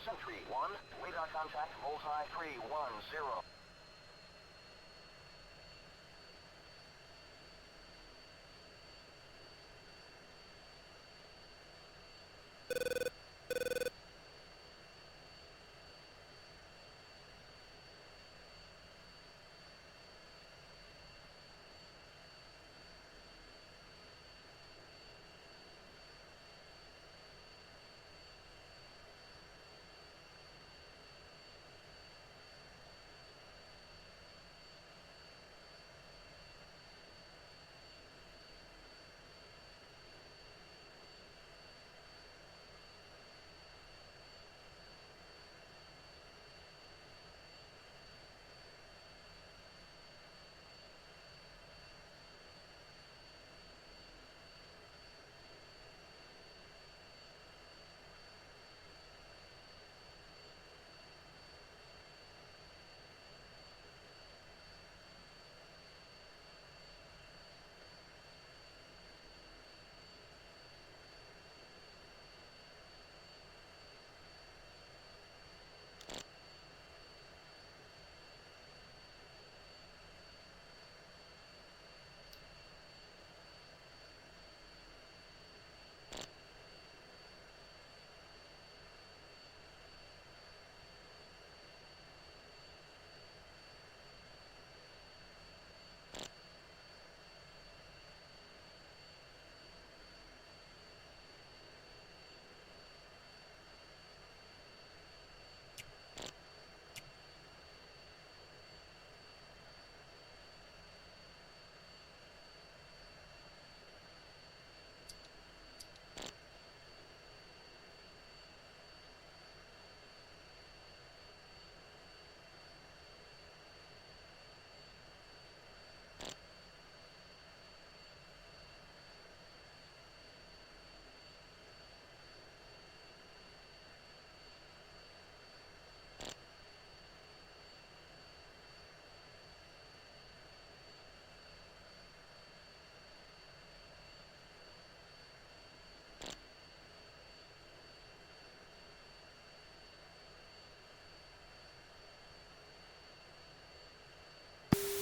Sentry 1, radar contact, bullseye 310.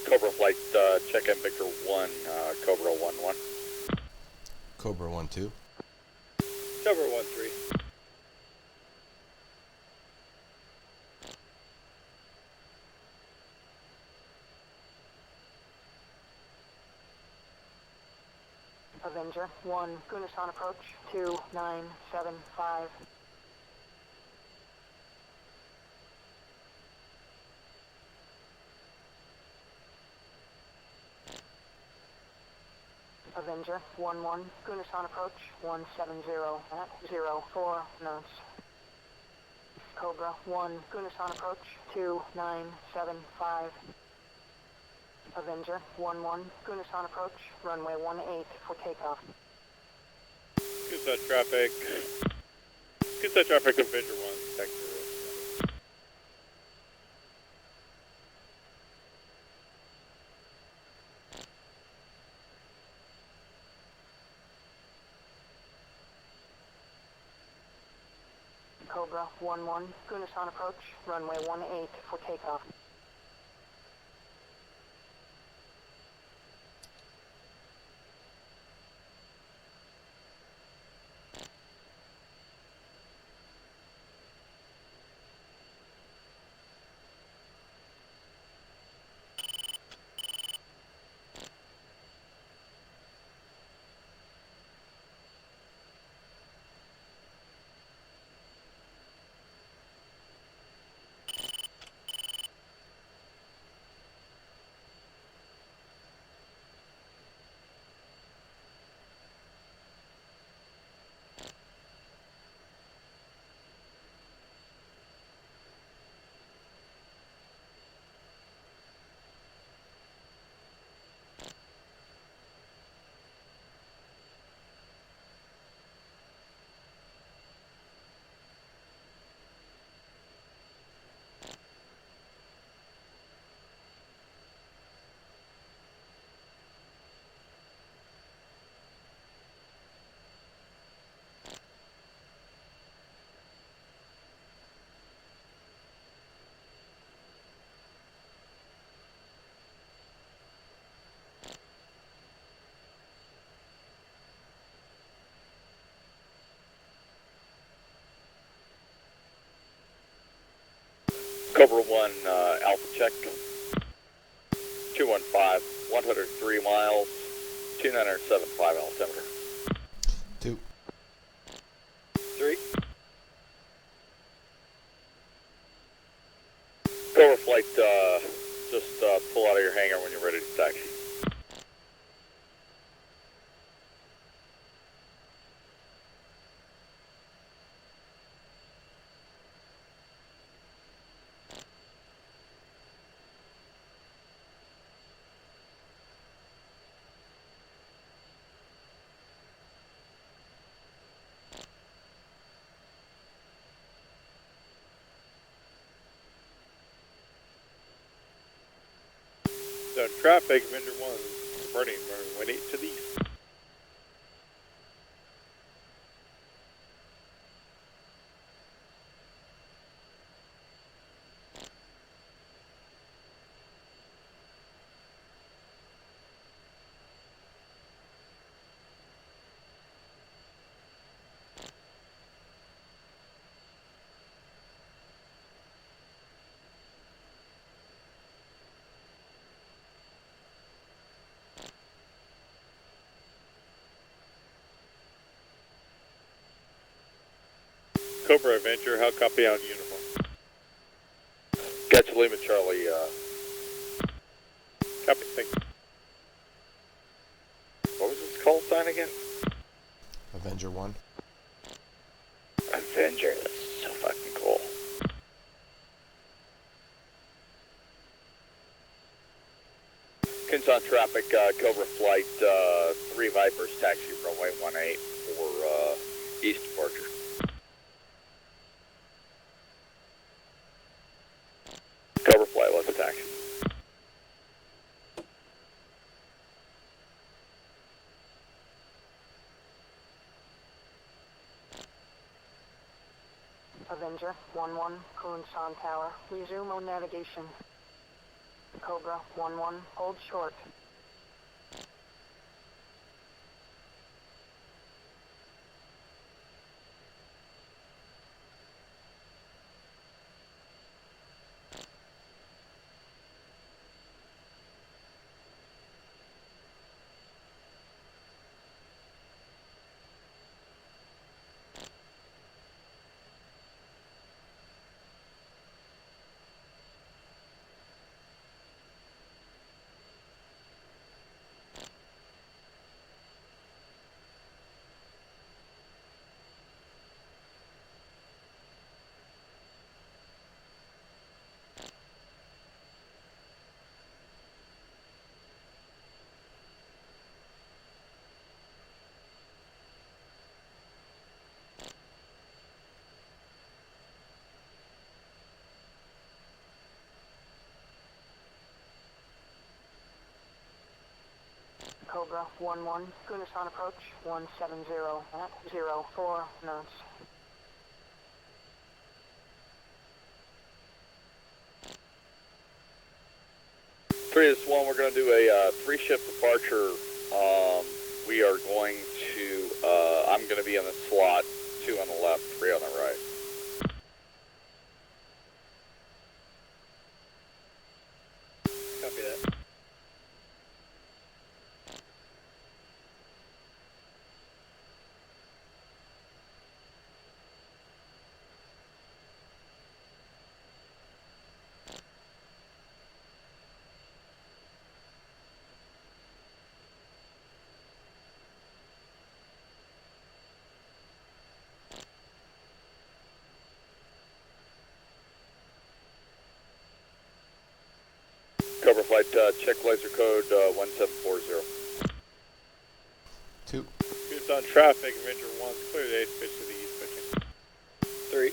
Cobra Flight, check in Victor 1, Cobra 1-1. Cobra 1-2. Cobra 1-3. Avenger 1, Gunasan approach 2975. Avenger 1-1, Gunasan approach 170 at 04 knots. Cobra 1, Gunasan approach 2975. Avenger 1-1, Gunasan approach, runway 18 for takeoff. Good traffic. Good traffic, Avenger 1, sector. Cobra 1-1, Gunasan approach, runway 18 for takeoff. Cobra 1 Alpha check. 215, 103 miles, 2975 altimeter. 2. 3. Cobra flight, just pull out of your hangar when you're ready to taxi. Zone traffic, Avenger 1, reporting, running 18 to the east. Cobra Avenger, how copy on uniform? Catch Lima Charlie, Copy, thank you. what was this call sign again? Avenger 1. Avenger, that's so fucking cool. Kins on traffic, Cobra flight, 3 Vipers, taxi runway 18 for east departure. Cobra flight, left taxi. Avenger 1-1, Kunsan Tower. Resume on navigation. Cobra 1-1, hold short. Cobra 1-1, Kunsan approach 170 at 04 knots. Three to one, we're going to do a 3-shift departure. We are going to, I'm going to be in the slot, 2 on the left, 3 on the right. Copy that. Cobra flight, check laser code 1740. 2. Who's on traffic, Avenger 1, clear the 8th pitch to the east, pitching. 3.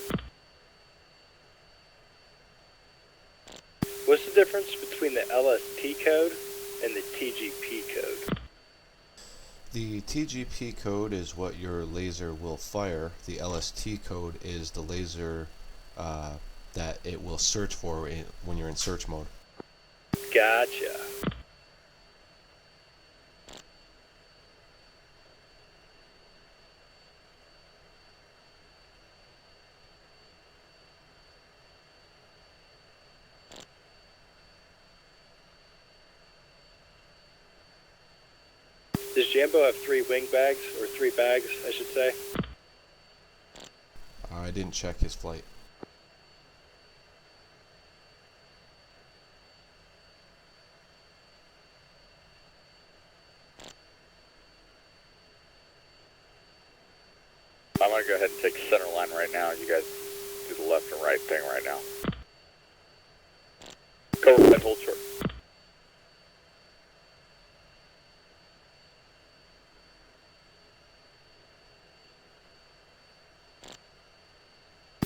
What's the difference between the LST code and the TGP code? The TGP code is what your laser will fire. The LST code is the laser that it will search for when you're in search mode. Gotcha. Does Jambo have 3 wing bags, or 3 bags, I should say? I didn't check his flight. I'm going to go ahead and take center line right now. You guys do the left and right thing right now. Cover flight, hold short.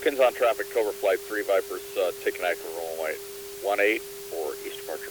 Pins on traffic, cover flight, 3 Vipers, taking active runway 18 for east departure.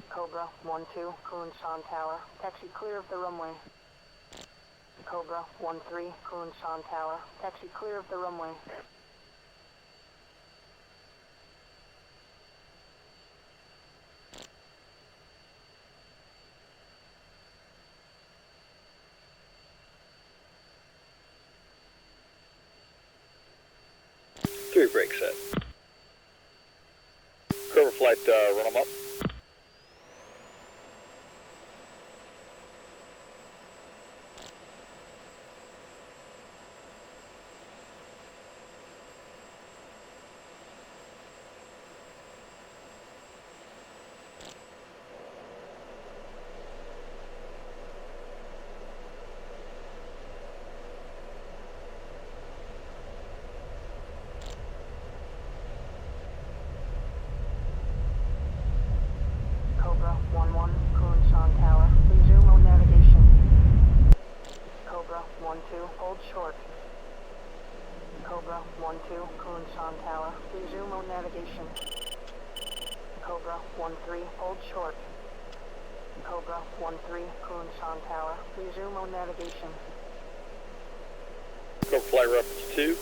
Cobra 1-2, Kunshan Tower. Taxi clear of the runway. Cobra 1-3, Kunshan Tower. Taxi clear of the runway. Three brake set. Cover flight, run them up. Cobra 1-1, Kunshan Tower. Resume on navigation. Cobra 1-2, hold short. Cobra 1-2, Kunshan Tower. Resume on navigation. Cobra 1-3, hold short. Cobra 1-3, Kunshan Tower. Resume on navigation. Cover flight reference 2.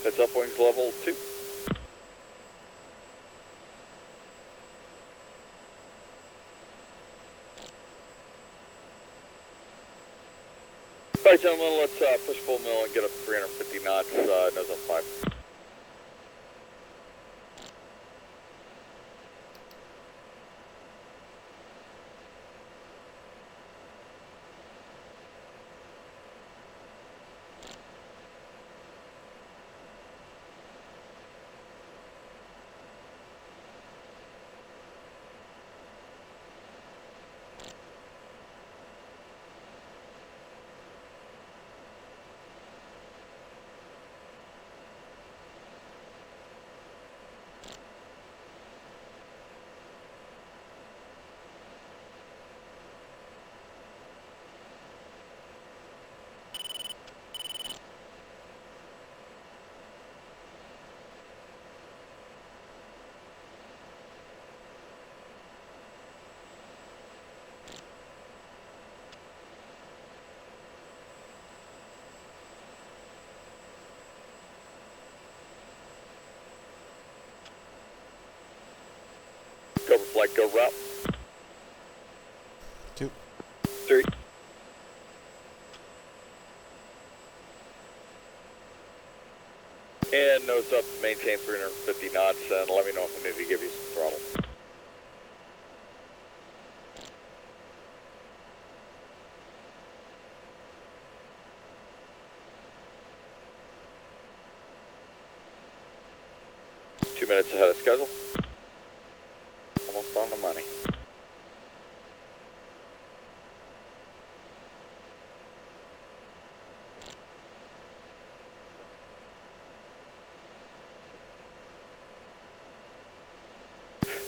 Heads up, wings level 2. Alright gentlemen, let's push full mill and get up to 350 knots, nose up 5. Cover flight, go route. 2. 3. ahead and nose up, maintain 350 knots, and let me know if I need to give you some throttle. Minutes ahead of schedule. Almost on the money.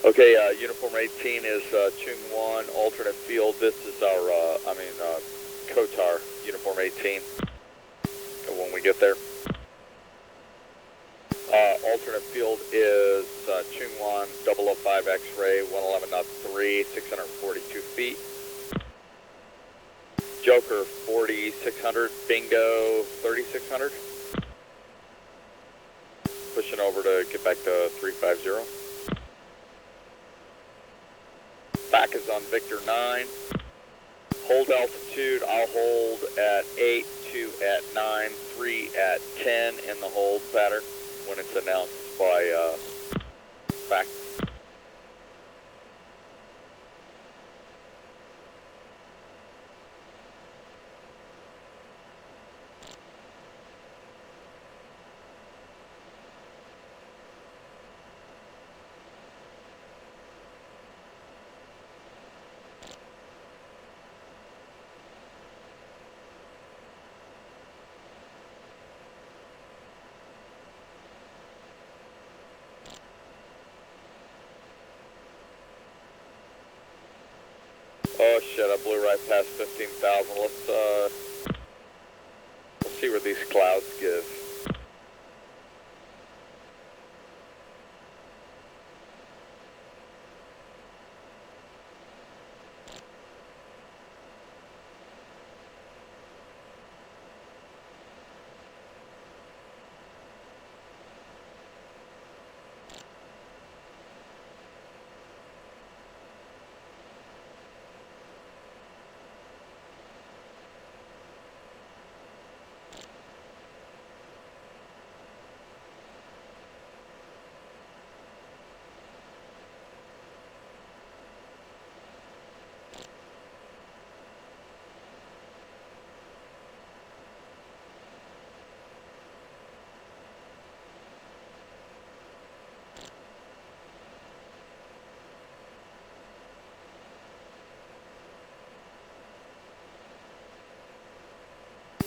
Okay, uniform 18 is Chung 1, alternate field. This is our, Kotar, uniform 18. When we get there. Alternate field is Chung-Wan 005 X-ray, 111.3, 642 feet. Joker 4600, Bingo 3600. Pushing over to get back to 350. FAC is on Victor 9. Hold altitude, I'll hold at 8, 2 at 9, 3 at 10 in the hold pattern when it's announced by FAC. Oh shit, I blew right past 15,000. Let's see where these clouds give.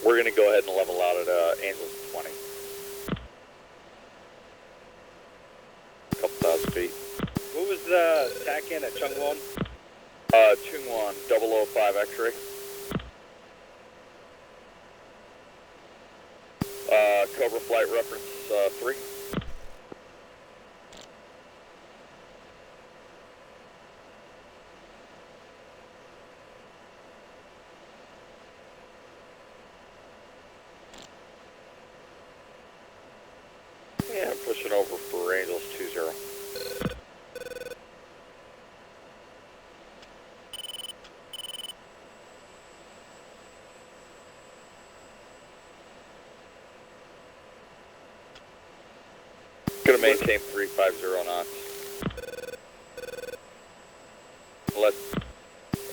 We're going to go ahead and level out at Angels 20. A couple thousand feet. What was the tack in at Chungwon? Chungwon 005 X-ray. Cobra flight reference 3. Yeah, I'm pushing over for Angels 20. Gonna maintain 350 knots.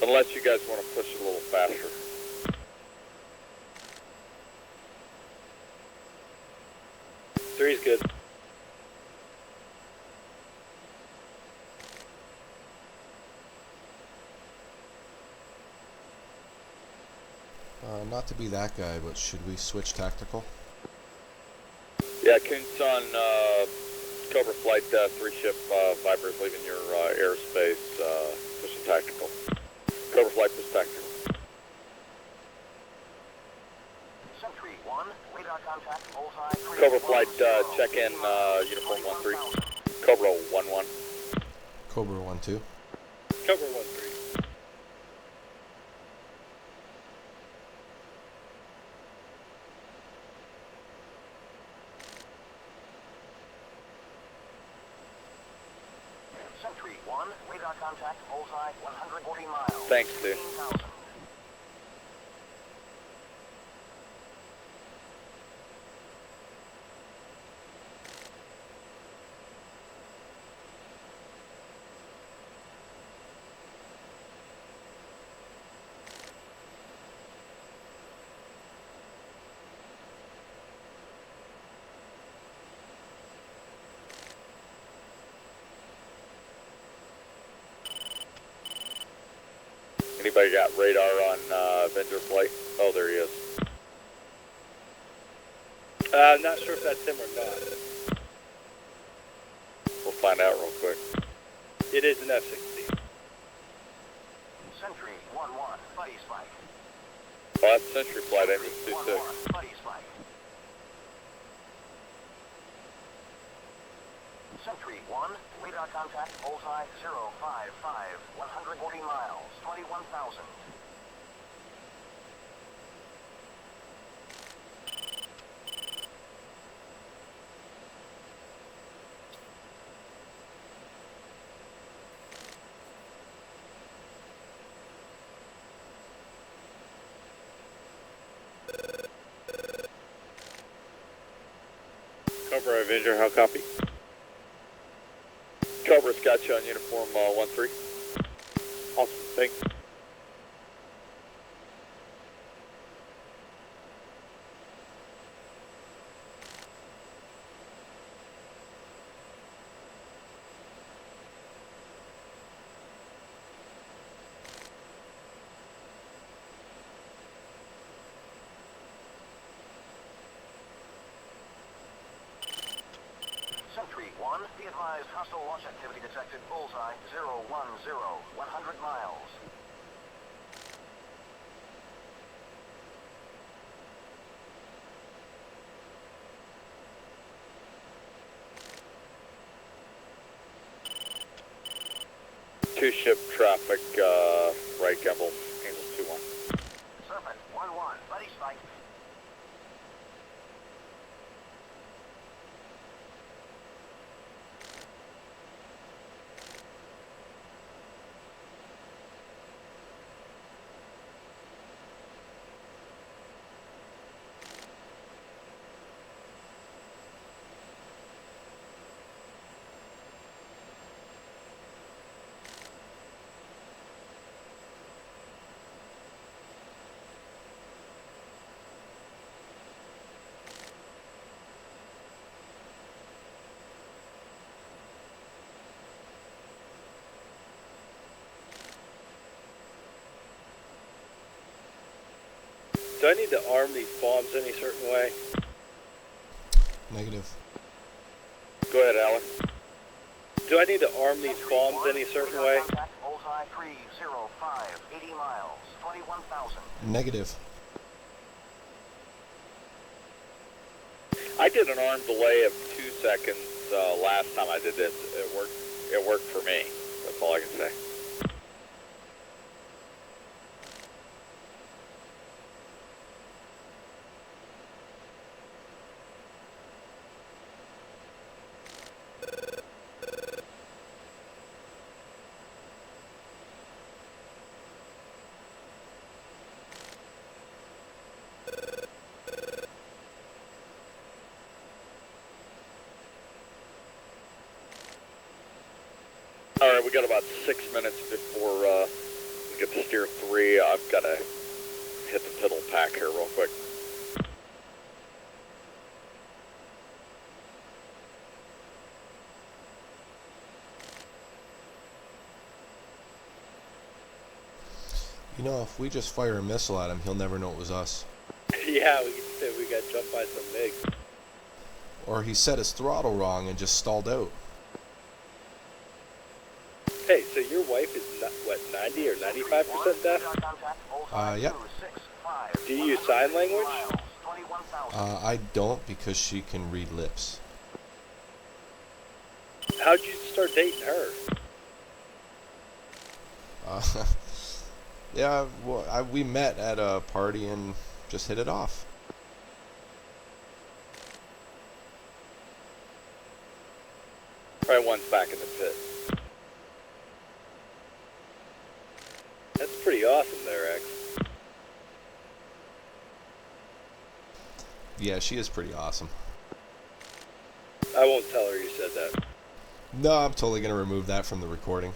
Unless you guys want to push it a little faster. Three's good. Not to be that guy, but should we switch tactical? Yeah, Kunsan, Cobra Flight 3 ship Viper's leaving your airspace, pushing tactical. Cobra Flight push tactical. Sentry 1, radar contact, bullseye 3. Cobra Flight check in uniform 13. Cobra 11. Cobra 1-2. Cover 1-3. Sentry 1, radar contact, bullseye 140 miles. Thanks, dude. 15,000. Anybody got radar on Avenger flight? Oh, there he is. I'm not sure if that's him or not. We'll find out real quick. It is an F-16. Sentry 1-1, buddy spike. Oh, that's Century Flight Engine 26. 1-1, buddy spike. Sentry 1, radar contact, bullseye 055, 140 miles, 21,000. Cobra Avenger, how copy? Cobra's got you on uniform 1-3. Awesome, thanks. Sentry 1, be advised hostile launch activity detected, bullseye 010, 100 miles. Two-ship traffic, right gimbal, Angels 2-1. Serpent 1-1, buddy spike. Do I need to arm these bombs any certain way? Negative. Go ahead, Alex. Do I need to arm these bombs any certain way? Bullseye 305, 80 miles, 21,000. Negative. I did an arm delay of 2 seconds last time I did this. It worked for me. That's all I can say. All right, we got about 6 minutes before we get to steer 3. I've got to hit the piddle pack here real quick. You know, if we just fire a missile at him, he'll never know it was us. Yeah, we can say we got jumped by some MiGs. Or he set his throttle wrong and just stalled out. Hey, so your wife is, what, 90 or 95% deaf? Yep. Do you use sign language? I don't, because she can read lips. How'd you start dating her? Yeah, well, we met at a party and just hit it off. Probably one's back in the pit. That's pretty awesome there, X. Yeah, she is pretty awesome. I won't tell her you said that. No, I'm totally going to remove that from the recording.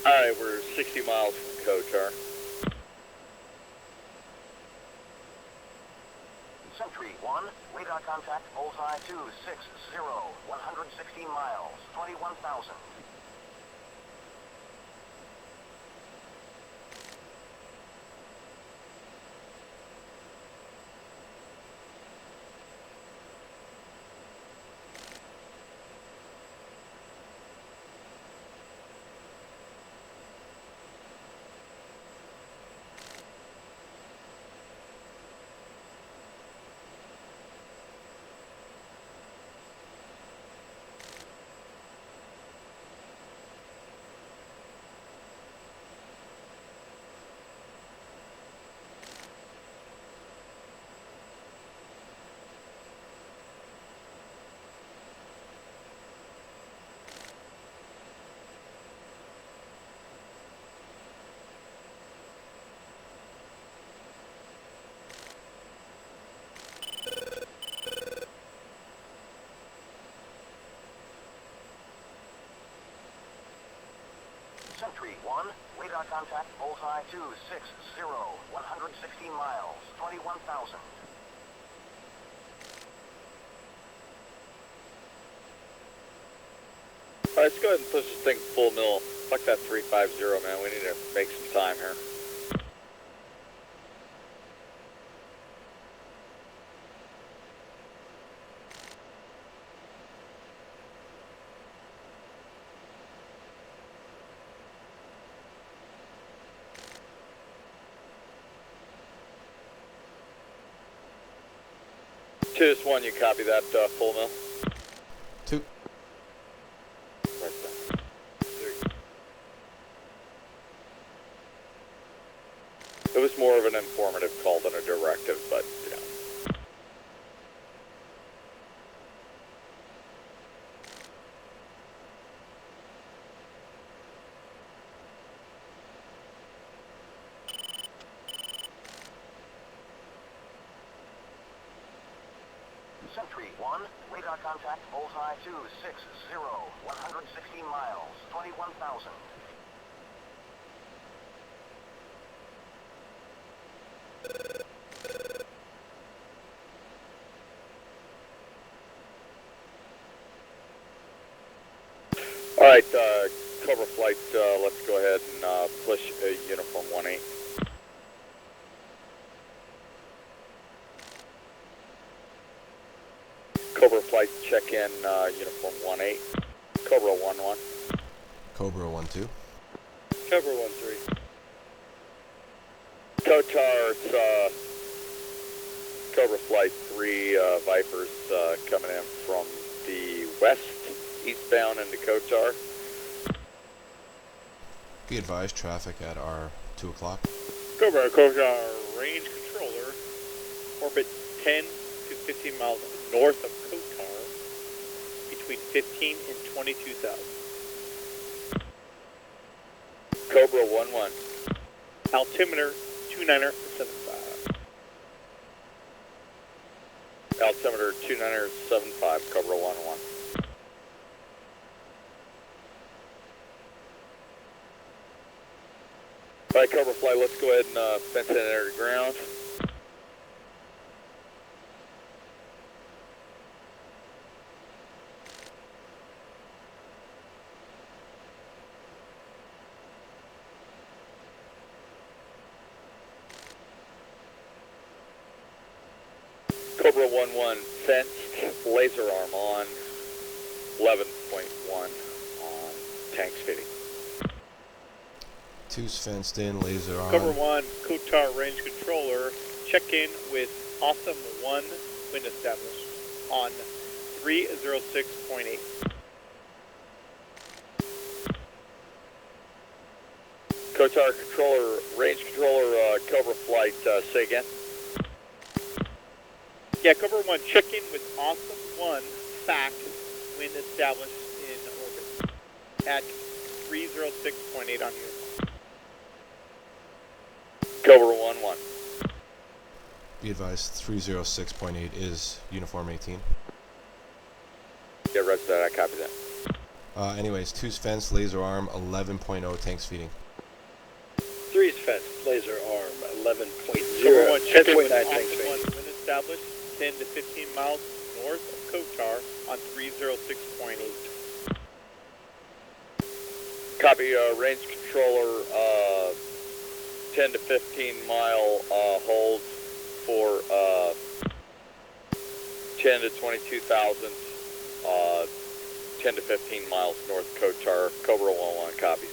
Alright, we're 60 miles from Kotar. Sentry 1, radar contact, bullseye 260, 116 miles, 21,000. Sentry 1, radar contact, bullseye 260, 116 miles, 21,000. Alright, let's go ahead and push this thing full mill. Fuck that 350, man. We need to make some time here. Two, this one, you copy that full mill? 2. Right there. 3. It was more of an informative call than a directive, but, you know. Sentry 1, radar contact, bullseye 260, 116 miles, 21,000. Alright, cover flight, let's go ahead and push uniform 18. Cobra flight, check in uniform 18. Cobra 11. Cobra 12. Cobra 13. Kotar, it's Cobra flight 3, Vipers coming in from the west, eastbound into Kotar. Be advised, traffic at our 2 o'clock. Cobra, Kotar range controller, orbit 10 to 15 miles north of Kotar, between 15 and 22,000. Cobra 11. Altimeter 2975. Altimeter 2975, Cobra 11. Alright, Cobra flight, let's go ahead and fence in and enter the ground. Cobra 11 fenced, laser arm on, 11.1 on tanks fitting. 2's fenced in, laser on. Cobra 1, Kotar range controller, check in with Awesome 1, wind established, on 306.8. Kotar controller, range controller, Cobra flight, say again. Yeah, Cobra 1, check in with Awesome 1, FAC, wind established in orbit, at 306.8 on you. Cobra 11. Be advised, 306.8 is uniform 18. Yeah, rest of that, I copy that. Anyways, 2's fence, laser arm, 11.0 tanks feeding. 3's fence, laser arm, 11.0, Cobra 1, check in 10.9 with tanks Austin feeding. 1, wind established 10 to 15 miles north of Kotar on 306.8. Copy, range controller, 10 to 15 mile holds for 10 to 22,000, 10 to 15 miles north of Kotar. Cobra 1-1 copies.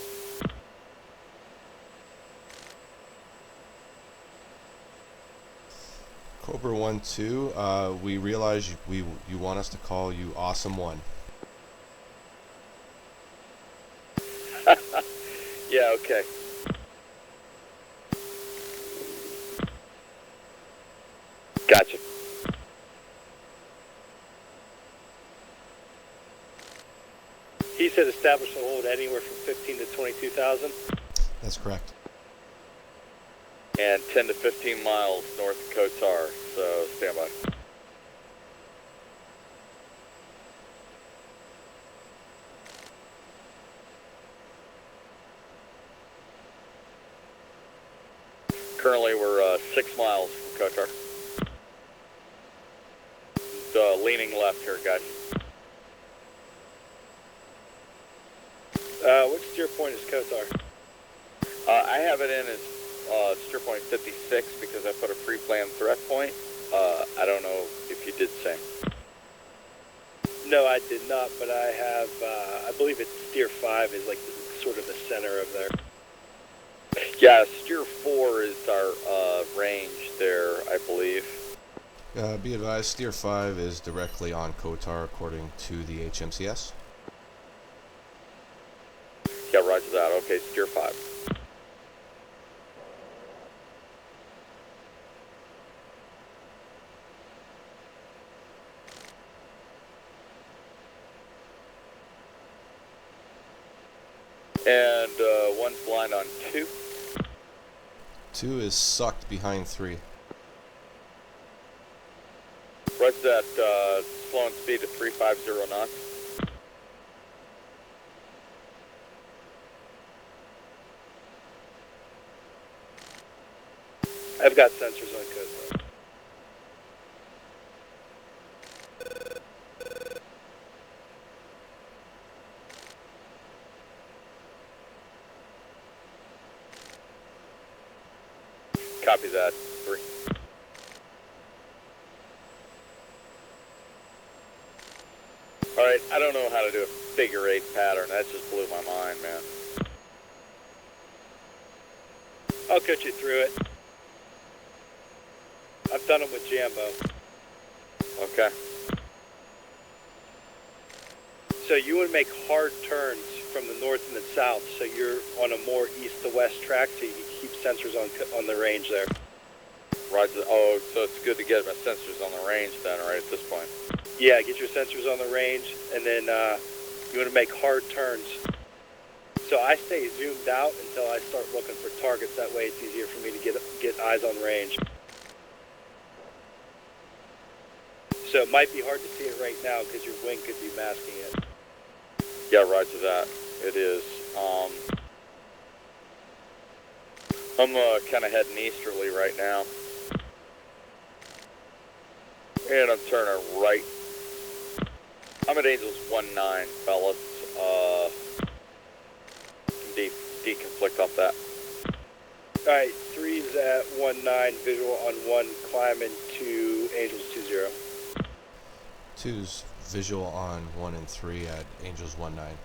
Cobra 1-2, we realize you want us to call you Awesome 1. Yeah, okay. Gotcha. He said establish a hold anywhere from 15 to 22,000. That's correct. And 10 to 15 miles north of Kotar, so stand by. Currently we're 6 miles from Kotar. Leaning left here, guys. What steer point is Kotar? I have it in as steer point 56 because I put a pre-planned threat point. I don't know if you did the same. No, I did not, but I have, I believe it's steer 5 is like sort of the center of there. Yeah, steer 4 is our range there, I believe. Be advised, steer 5 is directly on Kotar according to the HMCS. Yeah, roger that. Okay, steer 5. And one's blind on 2. 2 is sucked behind 3. Roger that, slowing speed to 350 knots. I've got sensors on Kotar. Copy that, 3. Alright, I don't know how to do a figure 8 pattern. That just blew my mind, man. I'll coach you through it. I've done it with Jambo. Okay. So you would make hard turns from the north and the south, so you're on a more east to west track, so you can keep sensors on the range there. Roger. Oh, so it's good to get my sensors on the range then, right at this point. Yeah, get your sensors on the range, and then you want to make hard turns. So I stay zoomed out until I start looking for targets. That way it's easier for me to get eyes on range. So it might be hard to see it right now because your wing could be masking it. Yeah, roger that. It is. I'm kind of heading easterly right now. And I'm turning right. I'm at Angels 19, fellas. Deconflict off that. Alright, 3's at 19, visual on 1, climbing to Angels 20. 2's visual on 1 and 3 at Angels 19.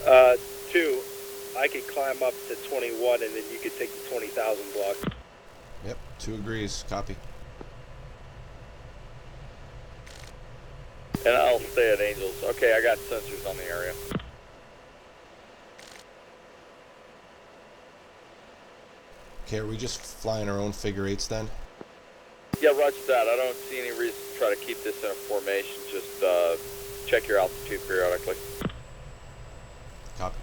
Uh, 2, I could climb up to 21 and then you could take the 20,000 block. Yep, 2 agrees. Copy. And I'll stay at Angels. Okay, I got sensors on the area. Okay, are we just flying our own figure 8s then? Yeah, roger that. I don't see any reason to try to keep this in a formation. Just check your altitude periodically. Copy.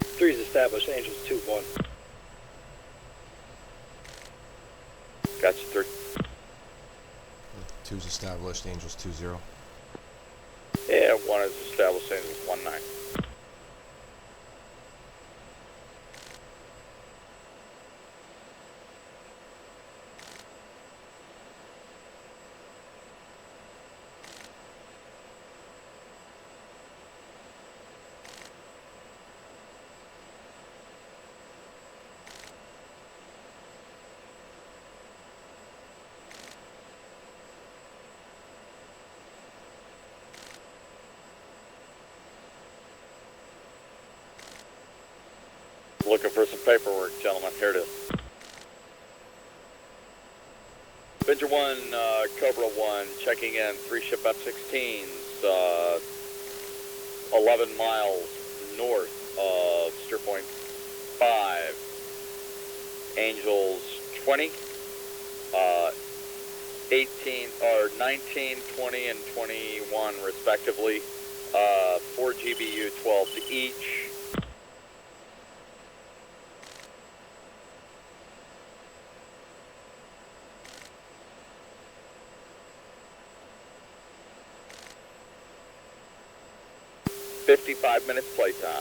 Three's established, Angels 2-1. Gotcha, 3. 2's established, Angels 2-0. Yeah, 1 is established, Angels 1-9. Looking for some paperwork, gentlemen. Here it is. Avenger 1, Cobra 1, checking in. 3 ship F-16s, 11 miles north of steer point 5. Angels 20, 18, or 19, 20, and 21 respectively. 4 GBU 12 to each. .5 minutes playtime.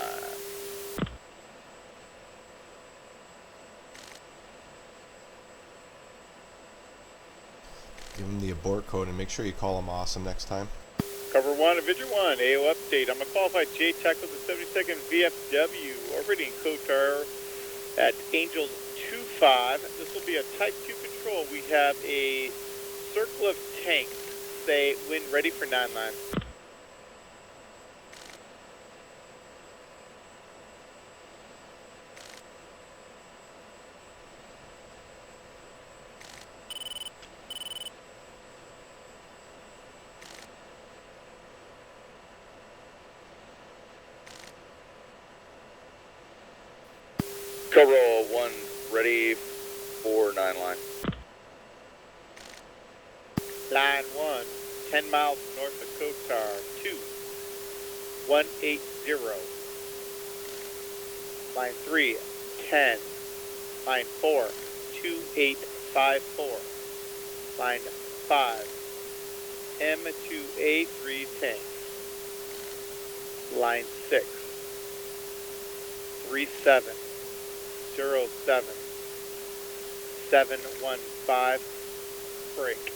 Give them the abort code and make sure you call them awesome next time. Cover 1, Avenger 1, AO update. I'm a qualified J-Tech with the 72nd VFW orbiting code car at Angels 25. This will be a Type 2 control. We have a circle of tanks. Say, wind ready for 9 line. Cobra 1, ready for 9 line. Line 1, 10 miles north of code car 2180. Line 3, 10. Line 4, 2854. Line 5, M2A3 tanks. Line 6, 37-07-715, break.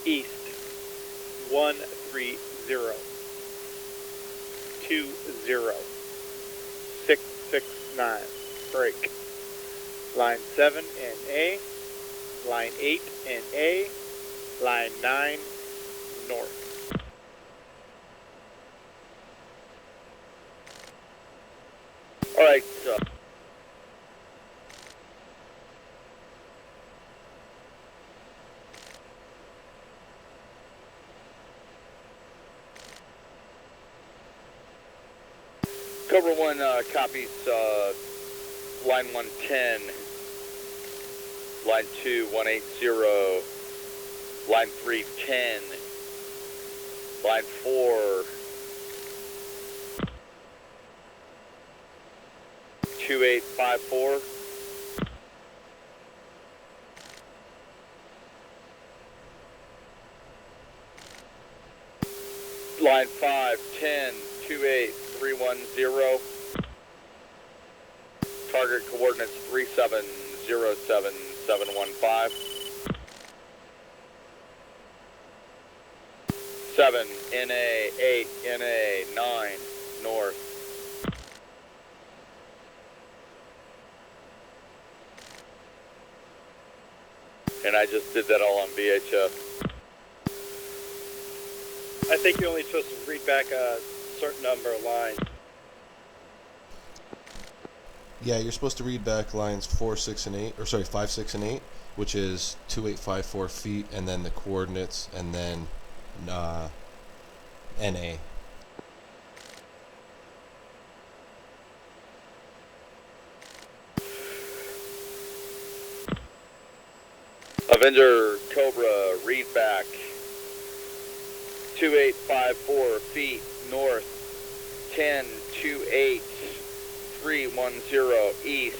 East 130 20669, break. Line 7 and A, line 8 and A, line 9 north. All right, Cobra 1 copies line 110, line 2 180, line 3 10, line 4 2854. Line 5 10 28310. Target coordinates 37-07-715. 7 NA 8 NA 9 north. And I just did that all on VHF. I think you're only supposed to read back a certain number of lines. Yeah, you're supposed to read back lines 4, 6, and 8, or sorry, 5, 6, and 8, which is 2854 feet, and then the coordinates, and then NA. Avenger Cobra, read back 2854 feet north, 10-28-310 east,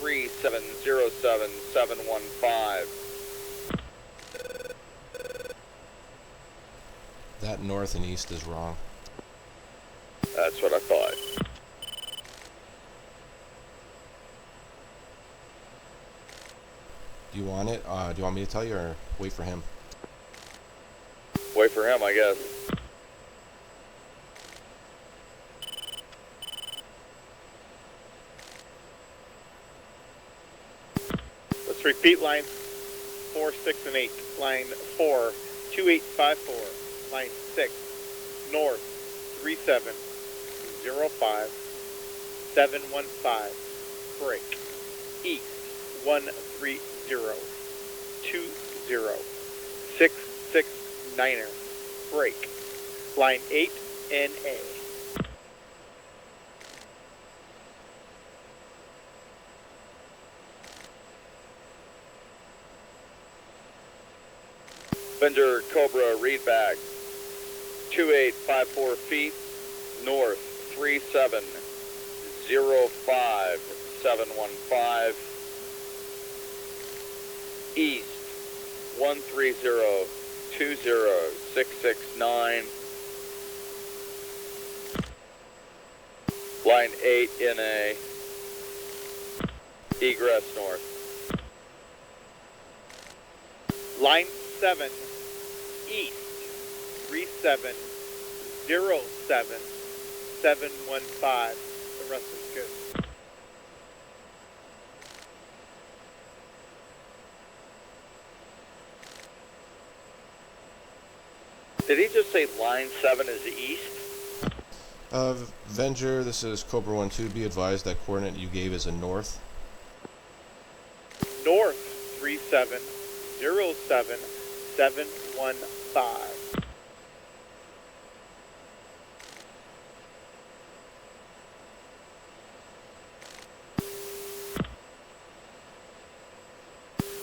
37-07-715. That north and east is wrong. That's what I thought. Do you want it? Do you want me to tell you or wait for him? Wait for him, I guess. Let's repeat lines 4, 6, and 8. Line 4, 2854. Line 6, north 3705 715. Break. East 130 20 669er. Break. Line 8 NA. Avenger Cobra, read back. 2854 feet, north 3705 715, east 130 20 669, line 8 NA, egress north. Line 7 east 3707 715. The rest is good. Did he just say line 7 is east? Avenger, this is Cobra 1-2. Be advised that coordinate you gave is a north. North 3707 715.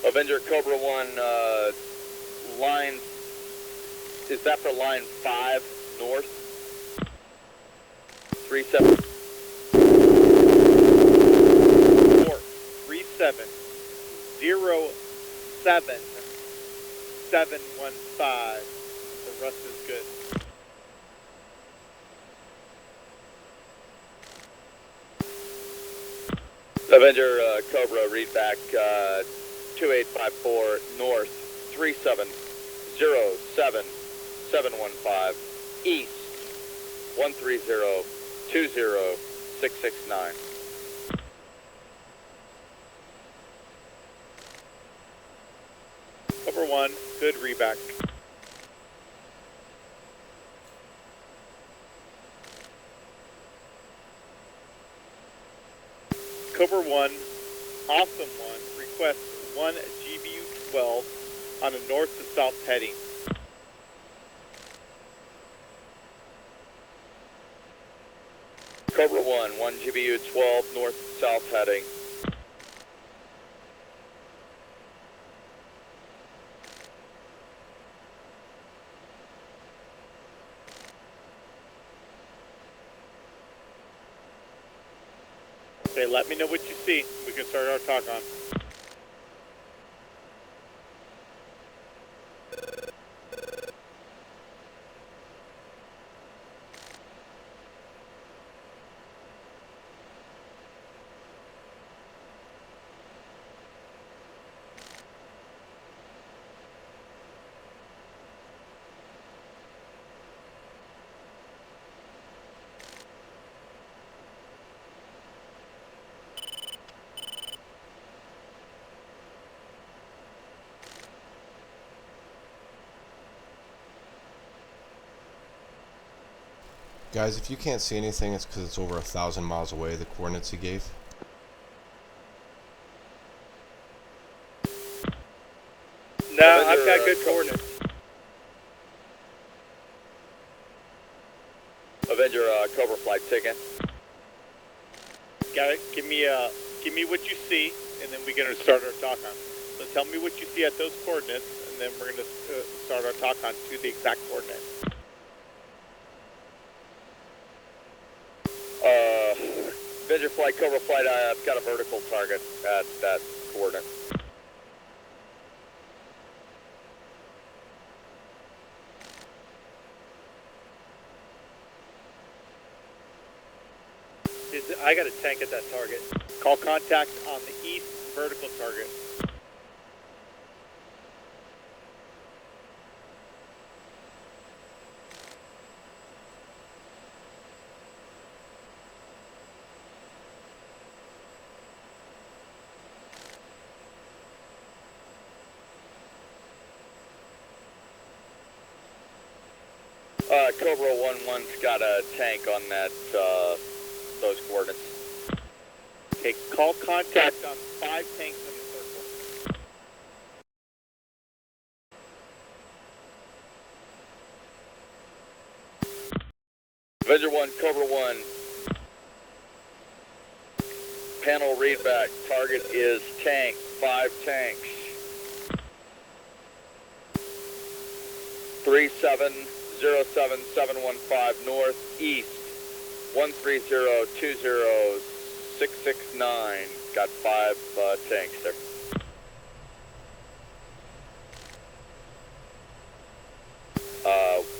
Avenger Cobra 1, line, is that for line 5 north? 37. North 3707 715. The rest is good. Avenger Cobra, read back 2854 north 3707 715, east 130 20 669. Cobra 1, good reback. Cobra 1, awesome one, request 1 GBU 12 on a north to south heading. Cobra 1, 1 GBU 12 north to south heading. Okay, let me know what you see. We can start our talk on. Guys, if you can't see anything, it's because it's over 1,000 miles away, the coordinates he gave. No, I've got good coordinates. Avenger Cobra flight ticket. Got it. Give me what you see, and then we're gonna start our talk on. So tell me what you see at those coordinates, and then we're gonna start our talk on to the exact coordinates. Avenger flight, Cobra flight, I've got a vertical target at that coordinate. I got a tank at that target. Call contact on the east vertical target. Cobra 1-1's got a tank on that, those coordinates. Okay, call contact on 5 tanks in the circle. Avenger 1, Cobra 1. Panel readback, target is tank, 5 tanks. 3707715 northeast, 130-20669. Got 5 tanks there.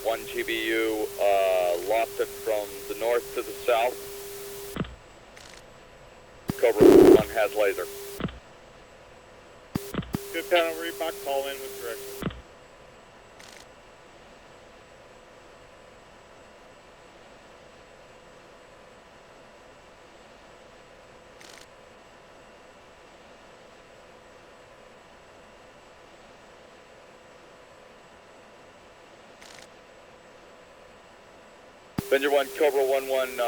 One GBU lost it from the north to the south. Cobra 1 has laser. Good panel readback, call in with direction. Avenger 1, Cobra 1-1,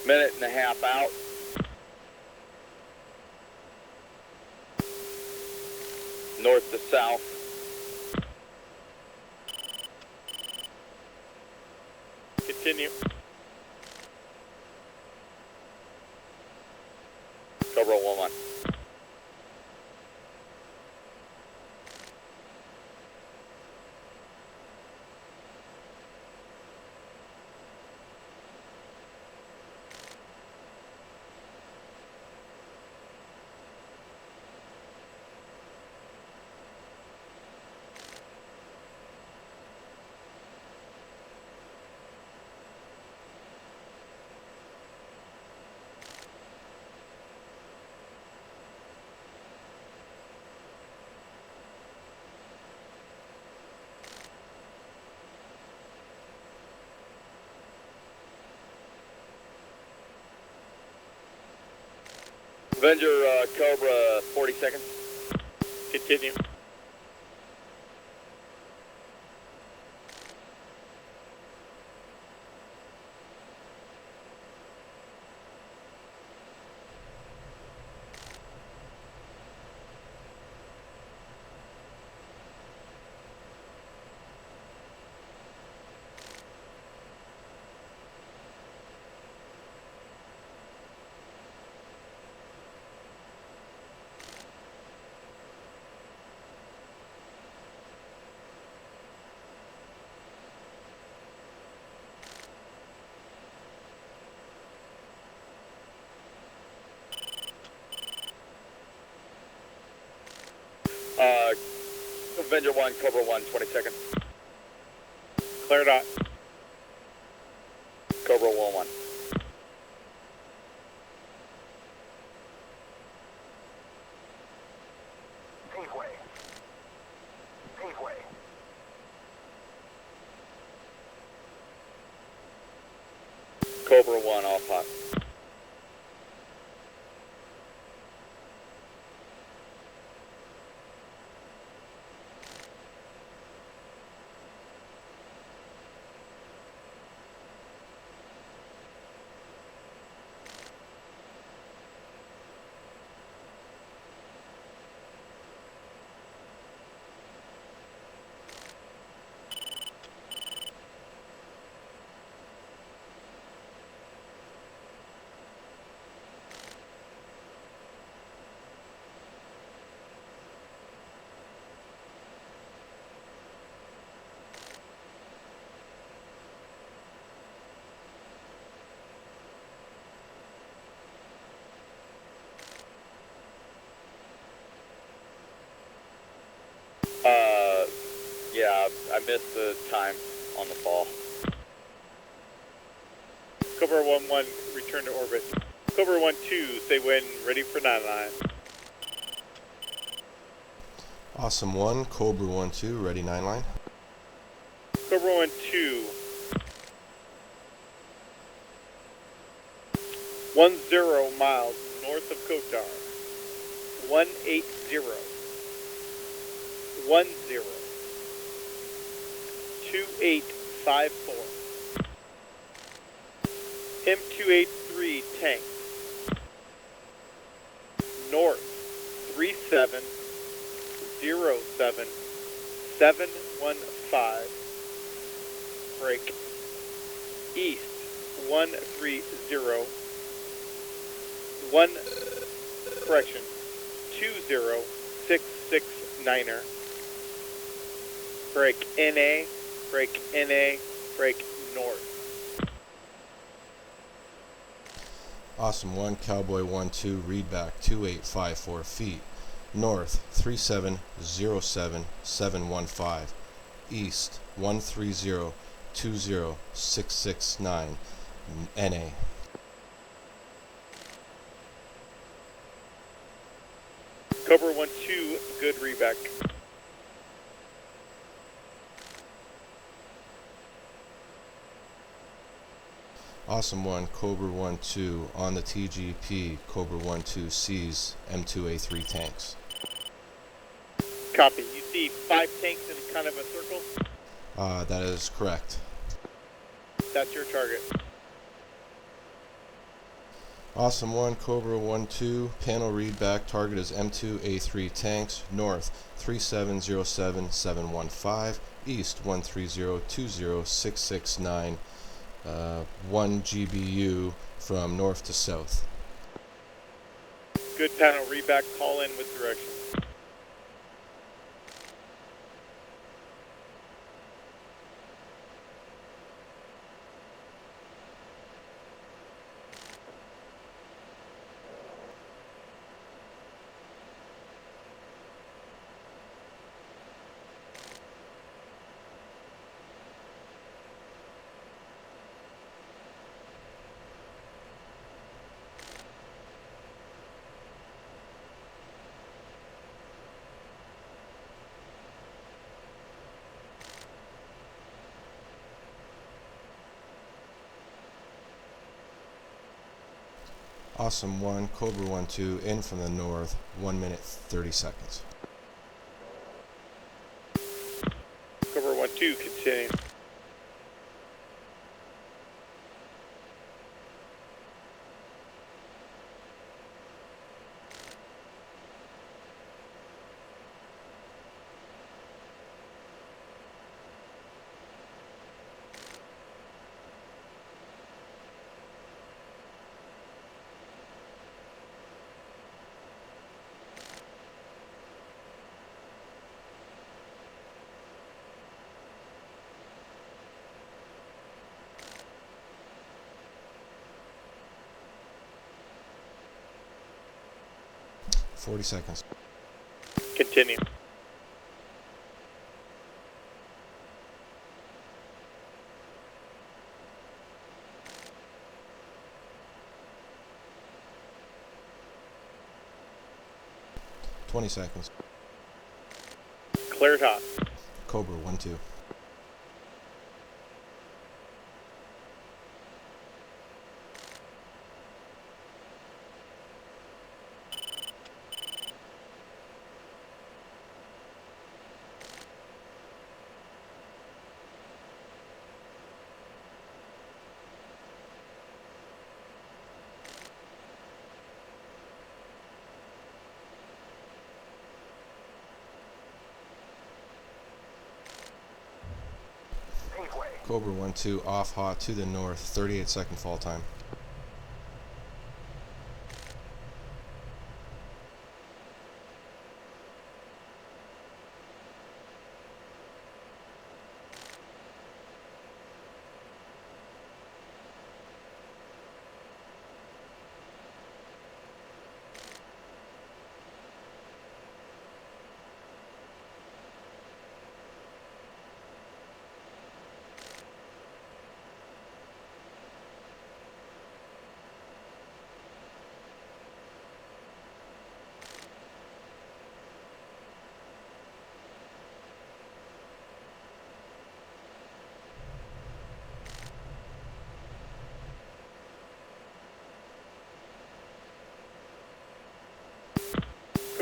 minute and a half out. North to south. Continue. Cobra 1-1. Avenger Cobra 40 seconds. Continue. Avenger 1, Cobra 1, 20 seconds. Clear dot. Cobra 1-1. Paveway. Paveway. Cobra 1 off hot. Yeah, I missed the time. on the fall. Cobra 1-1, return to orbit. Cobra 1-2, stay when, ready for 9-line. Awesome 1, Cobra 1-2, ready 9-line. Cobra 1-2. 10 miles north of Kotar. 180. 2854. M283 tank. North 3707715. Break. East 130. 20669er. Break NA, break NA, break north. Awesome 1, Cowboy 1-2, read back 2854 feet. North 3707715. East 130-20669. NA. Cobra 1-2, good reback. Awesome 1, Cobra 1-2, on the TGP, Cobra 1-2 sees M2A3 tanks. Copy. You see 5 tanks in kind of a circle? That is correct. That's your target. Awesome 1, Cobra 1-2, panel read back, target is M2A3 tanks, north 3707715, east 130-20669, 1 GBU from north to south. Good panel reback, call in with direction. Awesome 1, Cobra 1-2, in from the north, 1 minute 30 seconds. Cobra 1-2, continue. Forty seconds. Continue. Twenty seconds. Cleared hot. Cobra 1-2. Cobra 1-2, off hot to the north, 38-second fall time.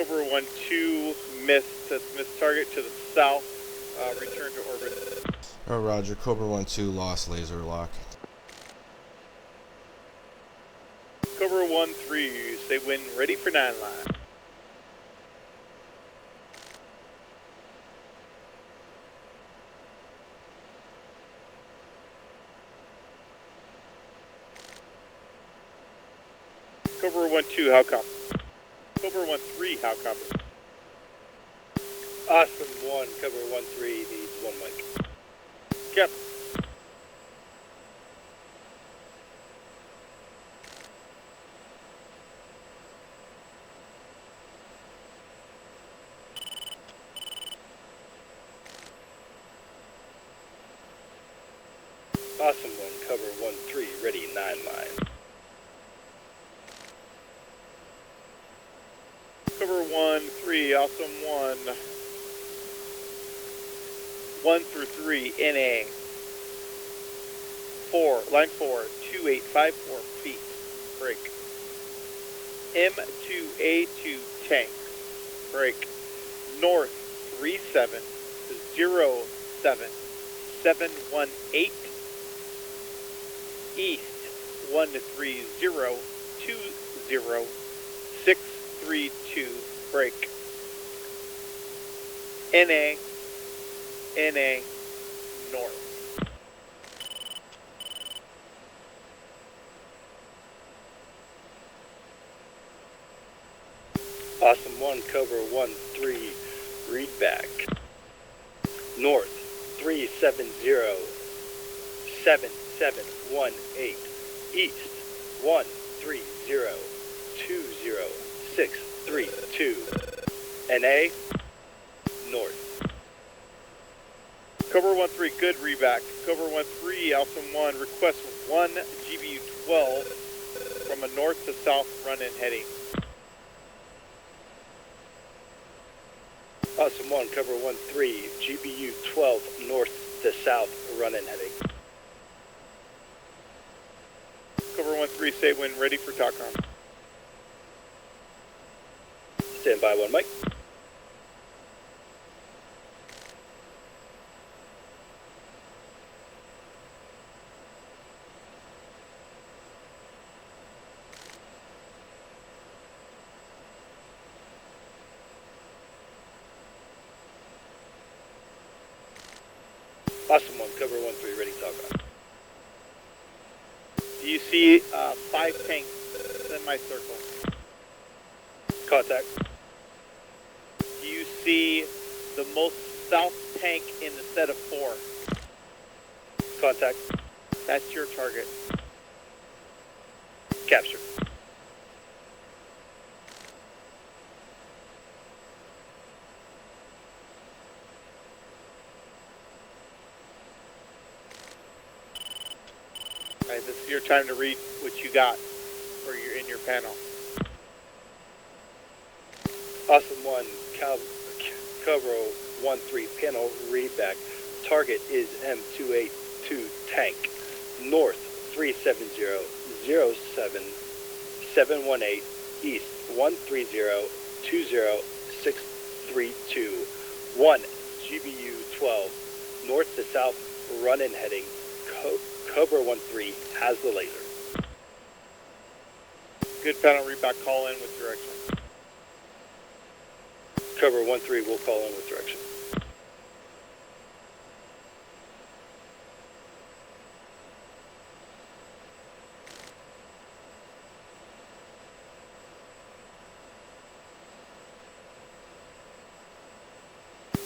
Cobra 1-2, missed. That's missed target to the south. Return to orbit. Oh, roger. Cobra 1-2 lost laser lock. Cobra 1-3, stay wind ready for 9 line. Cobra 1-2, how come? Cobra 1-3, how come? Awesome 1, Cobra 1-3 needs 1 mic. Yep. Awesome 1, Cobra 1-3, ready 9 line. Cobra 1-3, awesome 1. 1 through 3, NA. 4, line 4, 2854 feet. Break. M2A2 tank. Break. North 3707718. East 13020 break. NA north. Awesome 1, Cobra 1-3, read back. North 3707718. East 13020 NA north. Cobra 1-3, good reback. Cobra 1-3, Alpha 1, request 1 GBU-12 from a north to south run-in heading. Awesome 1, Cobra 1-3, GBU-12 north to south run-in heading. Cobra 1-3, stay wind ready for TACOM. Stand by 1 mic. Awesome 1, Cobra 1-3, ready TACOM. Do you see 5 tanks semicircle? Contact. Do you see the most south tank in the set of 4? Contact. That's your target. Capture. Alright, this is your time to read what you got for your in your panel. Awesome 1, Cobra 1-3, panel readback. Target is M2A2 tank. North 3700718. East 13020 1 GBU-12. North to south run-in heading. Cobra 1-3 has the laser. Good panel readback, call in with direction. Cobra 1-3 will call in with direction.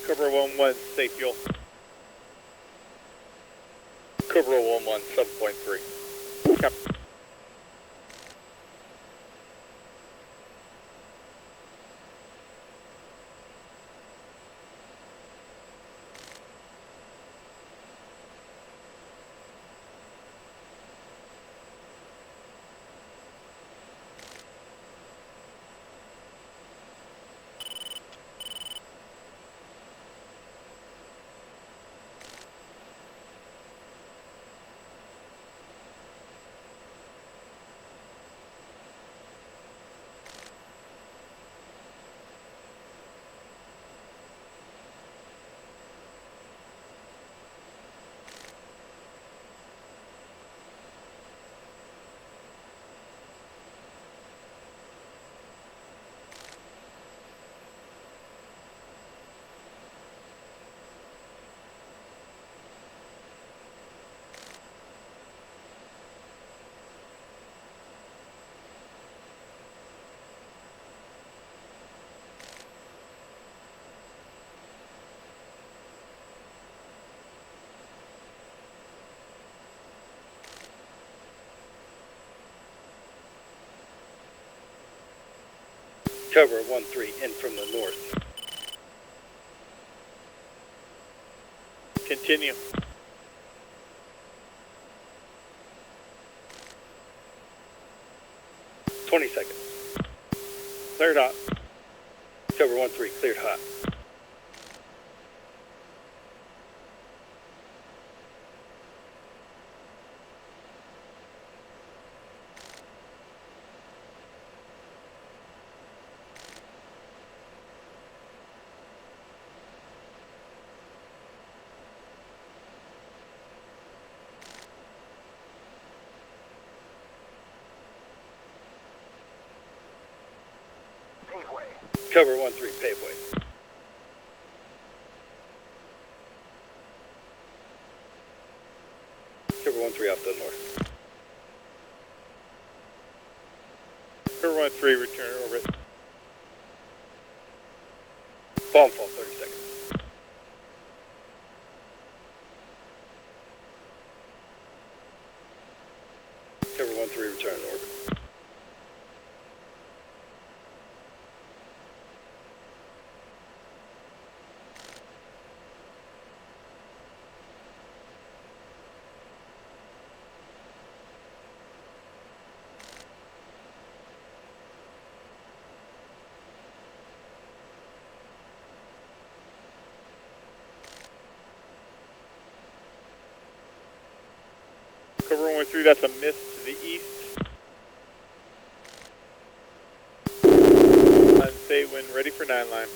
Cobra 1-1, safe fuel. Cobra 1-1, 7.3. Yep. Cobra 1-3 in from the north. Continue. Seconds. Cleared hot. Cobra 1-3, cleared hot. Paveway. Cobra 1-3, paveway. Cobra 1-3 off the north. Cobra 1-3, return orbit. Bomb fall, 30 seconds. Cobra 1-3, return to orbit. Cobra 1-3, that's a miss to the east. Say when ready for 9 line.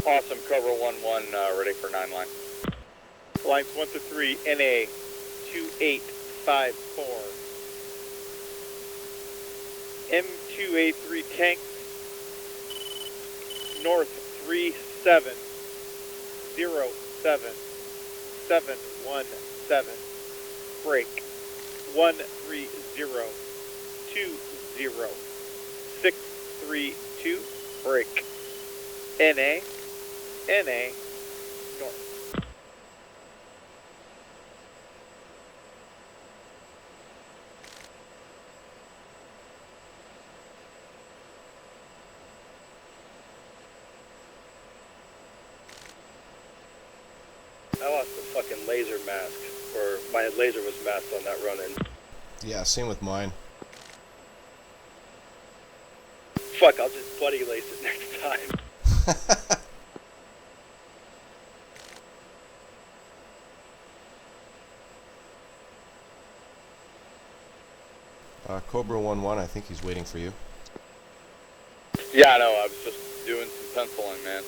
Awesome, Cobra 1-1, ready for 9 line. Lines 1 to 3, NA 2854. M2A3 tank, north 3707717, break 13020632, break, NA, north. I lost the fucking laser mask, or my laser was masked on that run-in. Yeah, same with mine. Fuck, I'll just buddy lace it next time. Cobra 1-1, I think he's waiting for you. Yeah, I know, I was just doing some penciling, man.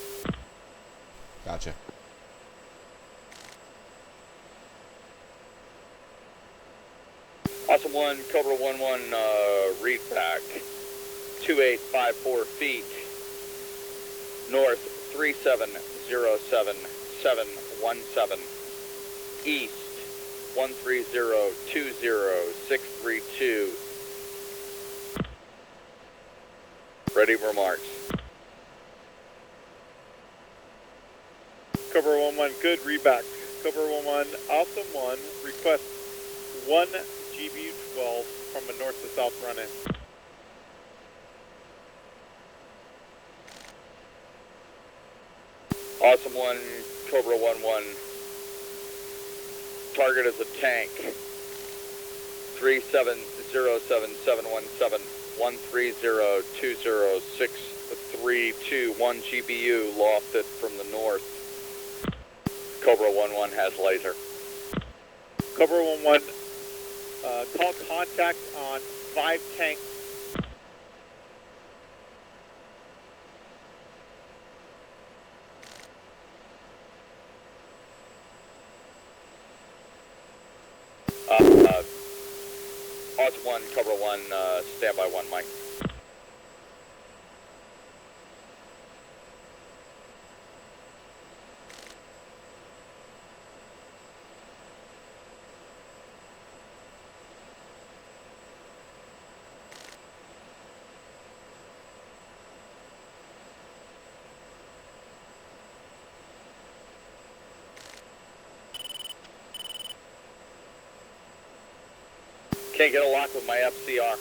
Gotcha. Awesome 1, Cobra 1-1, read back. 2854 feet, north 3707717, east 13020632. Ready remarks. Cobra 1-1, good, reback. Cobra 1-1, awesome 1, request 1 GBU-12 from a north to south run-in. Awesome 1, Cobra 1-1. Target is a tank. 3707717, 13020632, 1 GBU lofted from the north. Cobra 1-1 has laser. Cobra 1-1, call contact on 5 tanks. Odds 1, Cobra 1, standby 1, Mike. Can't get a lock with my FCR.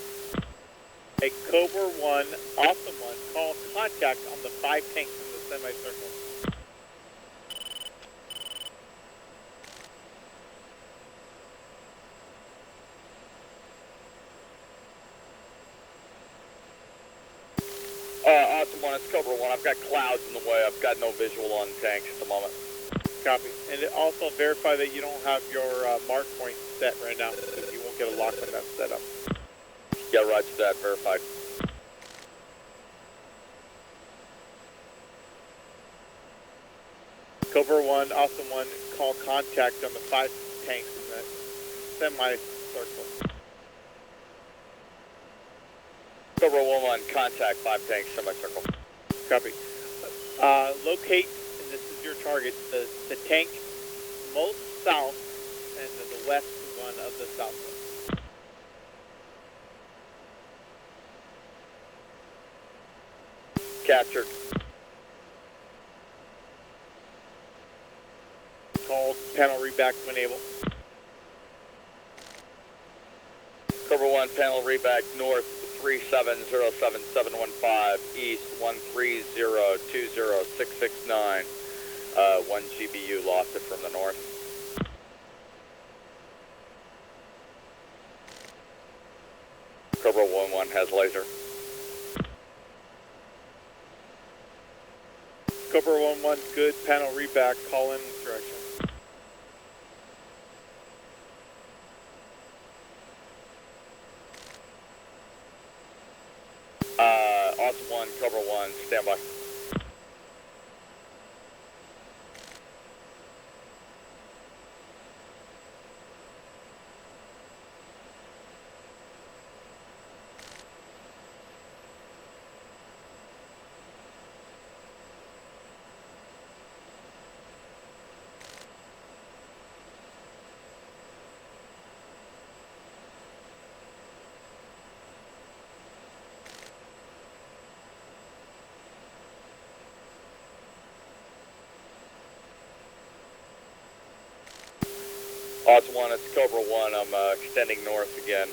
A Cobra 1, Awesome 1, call contact on the 5 tanks in the semicircle. Awesome 1, it's Cobra 1. I've got clouds in the way. I've got no visual on tanks at the moment. Copy. And also verify that you don't have your mark point set right now, because you won't get a lock when that's set up. Yeah, roger that. Verified. Cobra 1, Awesome 1, call contact on the 5 tanks in the semicircle. Cobra 1-1, contact 5 tanks, semicircle. Copy. Locate, and this is your target, the tank most south and the west one of the south one. Captured. Call panel reback when able. Cobra 1, panel reback north 37-07-715, east 130-20669. 1 GBU lost it from the north. Cobra 1-1 has laser. Cobra 1-1, good, panel reback, call in direction. Awesome 1, Cobra 1, stand by. Awesome 1, it's Cobra 1, I'm extending north again.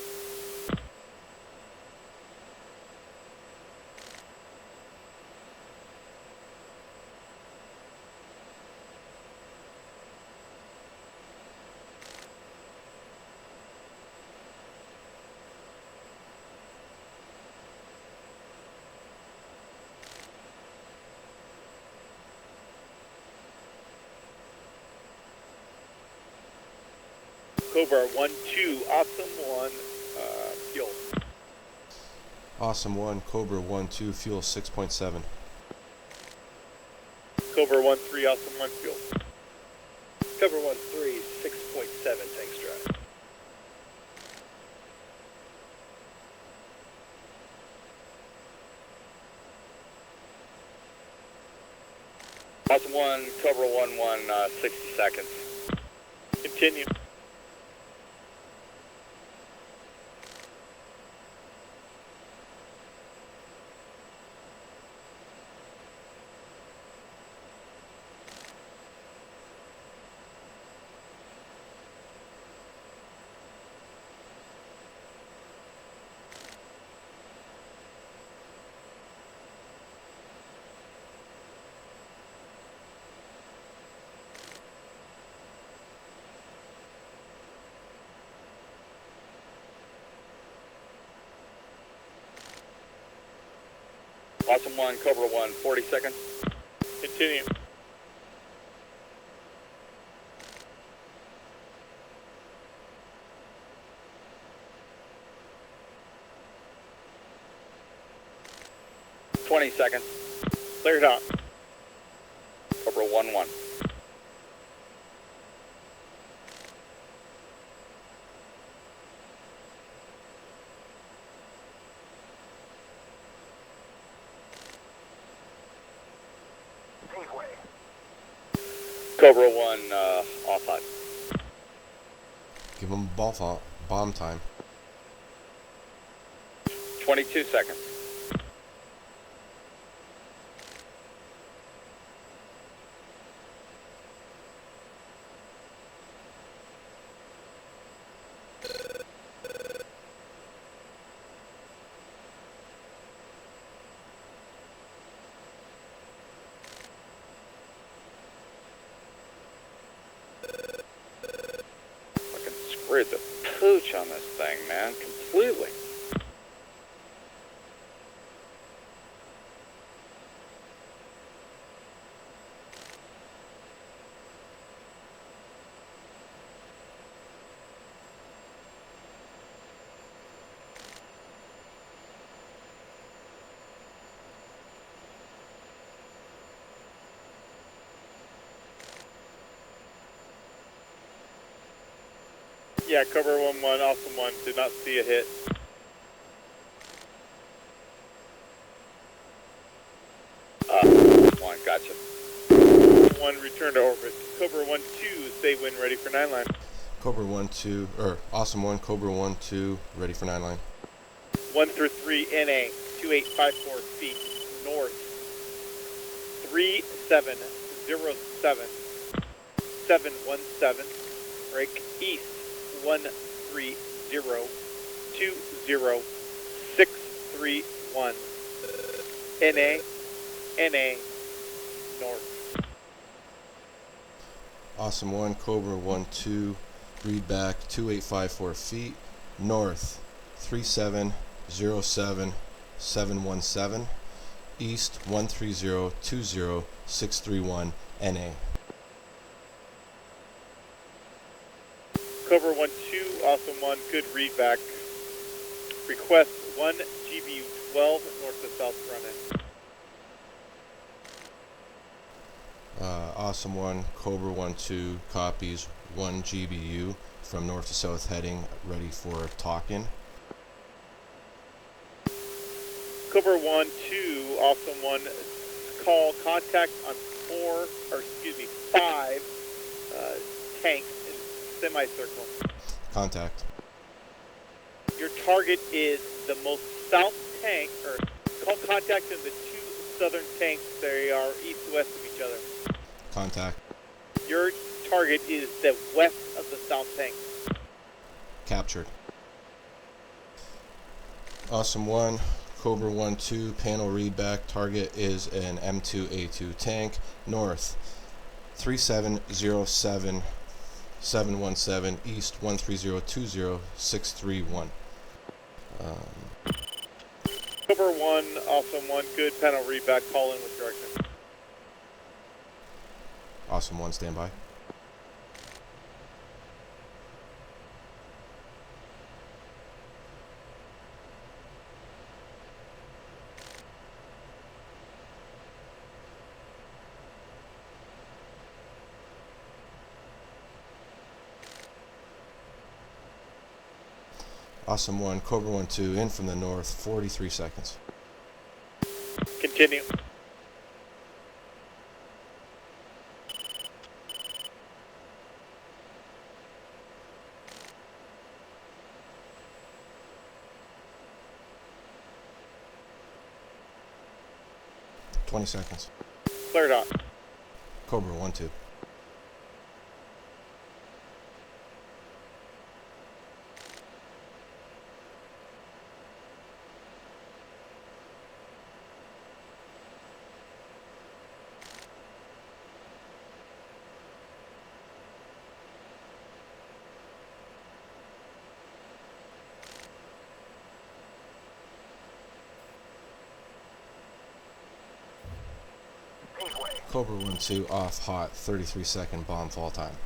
Cobra 1-2, Awesome 1, fuel. Awesome 1, Cobra 1-2, fuel 6.7. Cobra 1-3, Awesome 1, fuel. Cobra 1-3, 6.7 tanks dry. Awesome 1, Cobra 1-1, 60 seconds. Continue. Awesome 1, Cobra 1, 40 seconds. Continue. Seconds. Cleared out. Cobra 1-1. Paveway. Cobra 1, off hot. Give them bomb time. 22 seconds. We're the pooch on this thing, man, completely. Yeah, Cobra 1-1, Awesome 1, did not see a hit. One, gotcha. 1, return to orbit. Cobra 1-2, stay wind ready for 9 line. Cobra 1-2, or Awesome 1, Cobra 1-2, ready for 9 line. 1 through 3, NA, 2854 feet north, 3707-717, break east, 130-20-631, NA, north. Awesome 1, Cobra 1-2, read back 2854 feet, north 3707-717, east 130-20-631, NA. Cobra 1-2, Awesome 1, good read back. Request 1 GBU 12 north to south run in. Awesome 1, Cobra 1-2, copies 1 GBU from north to south heading, ready for talk-in. Cobra 1-2, Awesome 1, call contact on 5 tanks in semicircle. Contact. Your target is the most south tank, or call contact in the 2 southern tanks. They are east-west of each other. Contact. Your target is the west of the south tank. Captured. Awesome 1, Cobra 1-2, panel readback, target is an M2A2 tank, north 3707-717, east 130-20-631. Cobra 1, Awesome 1, good panel readback, call in with direction. Awesome 1, standby. Awesome 1, Cobra 1-2, in from the north, 43 seconds. Continue. Seconds. Cleared out. Cobra 1-2. Cobra 1-2 off hot, 33-second bomb fall time.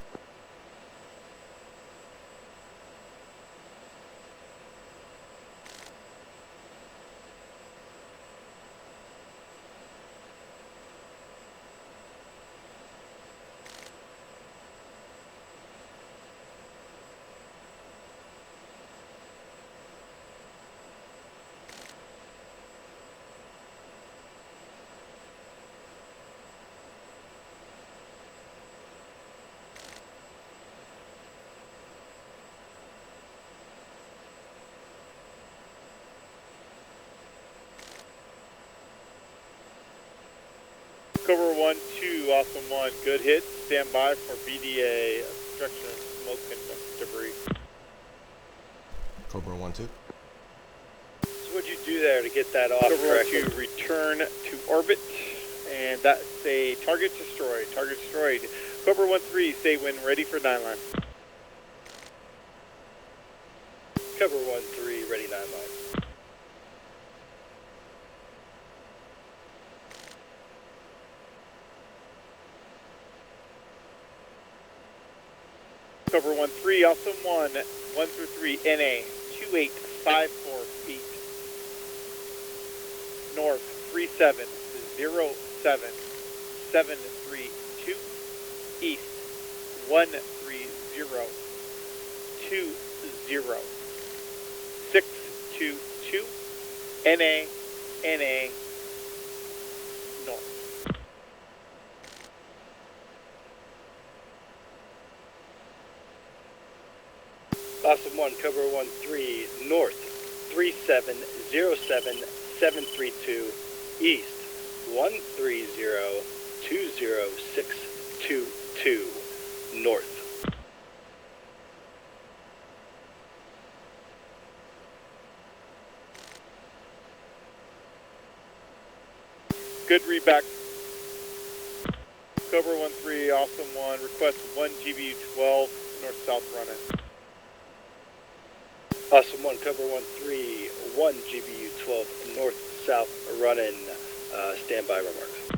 Cobra 1-2, Awesome 1, good hit. Stand by for BDA, obstruction, smoke, and debris. Cobra 1-2. So what'd you do there to get that off Cobra correctly? 1-2, return to orbit, and that's a target destroyed. Target destroyed. Cobra 1-3, stay wind ready for 9 line. Cover 1-3, ready 9 miles. Cover 1-3, also 1 through 3, NA 2854 feet. North 3707732. East 13020. 622. NA North. Awesome 1, cover 1-3, north 3707732, east 130206222, north. Good readback. Cover 1-3, awesome 1, request 1 GBU 12, north-south running. Awesome 1, cover 1-3, 1 GBU 12, north-south running, standby remarks.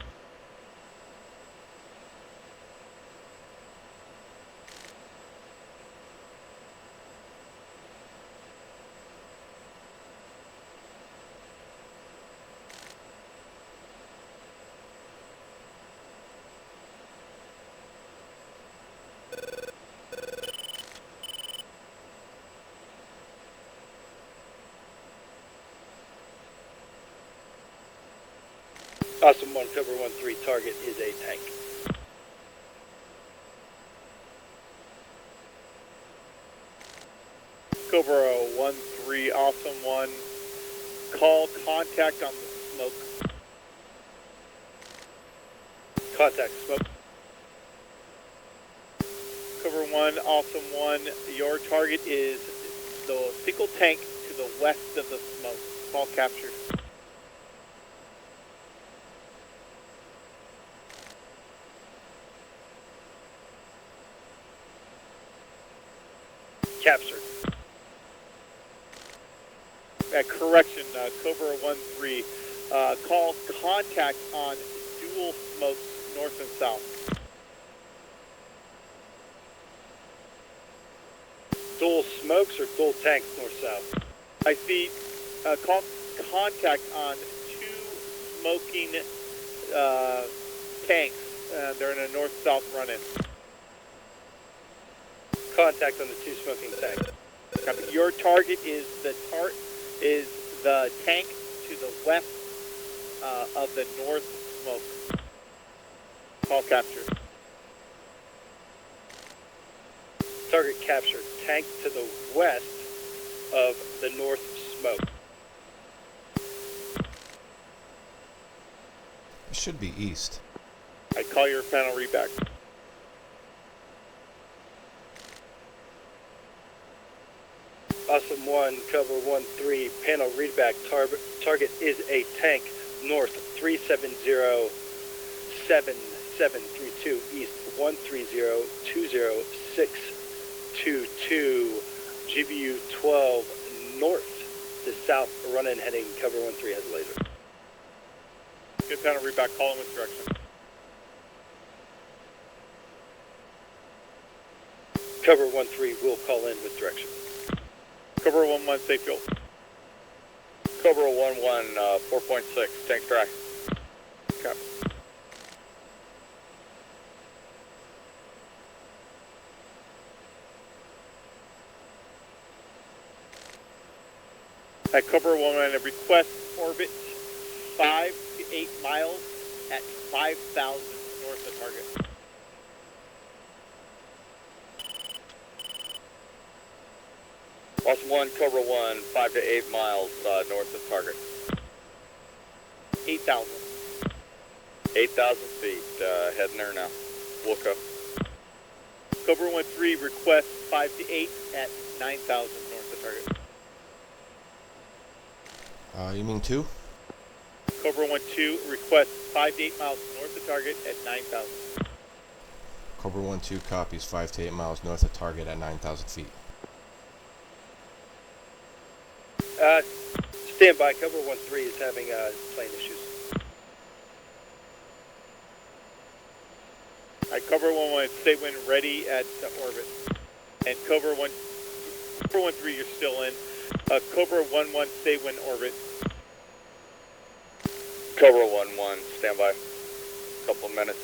Awesome 1, cover 1-3, target is a tank. Cobra 1-3, awesome 1, call contact on the smoke. Contact smoke. Cover 1, awesome 1, your target is the single tank to the west of the smoke. Call captured. Captured. Correction, Cobra 1-3, call contact on dual smokes north and south. Dual smokes or dual tanks north-south? I see call contact on 2 smoking tanks. They're in a north-south run-in. Contact on the 2 smoking tanks. Copy. Your target is the tank to the west of the north smoke. Call captured. Target captured. Tank to the west of the north smoke. It should be east. I call your panel readback. Awesome 1, cover 1-3, panel readback. Target is a tank north 3707732, east 130206222, GBU 12 north to south running heading. Cover 1-3 has a laser. Good panel readback. Call in with direction. Cover 1-3 will call in with direction. Cobra 1-1, safe fuel. Cobra 1-1, 4.6, tank track. Copy. At Cobra 1-1, request orbit 5 to 8 miles at 5,000 north of target. Awesome 1, Cobra 1, 5 to 8 miles north of target. 8,000. 8,000 feet, heading there now. Wilco. Cobra 1-3, request 5 to 8 at 9,000 north of target. You mean 2? Cobra 1-2, request 5 to 8 miles north of target at 9,000. Cobra 1-2 copies 5 to 8 miles north of target at 9,000 feet. Stand by. Cobra 1-3 is having plane issues. Alright, Cobra 1-1, stay wind ready at orbit. And Cobra 1-3, you're still in. Cobra 1-1, stay wind orbit. Cobra 1-1, stand by. Couple of minutes.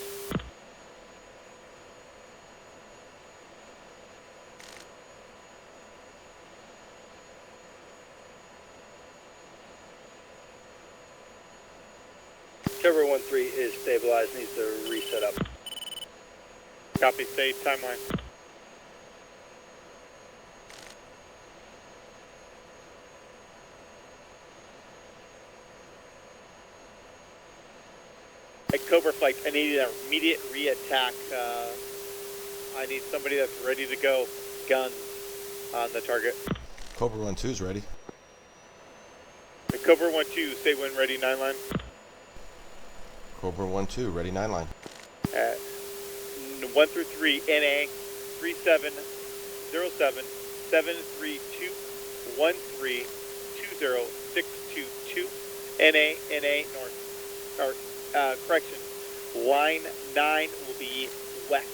Cobra 1-3 is stabilized, needs to reset up. Copy, stay timeline. Hey, Cobra Flight, I need an immediate re-attack. I need somebody that's ready to go. Guns on the target. Cobra 1-2 is ready. Hey, Cobra 1-2, stay wind ready, 9 line. Cobra 1-2, ready 9 line. 1 through 3, NA 3707-732-1320622. NA north. Or, correction, line 9 will be west.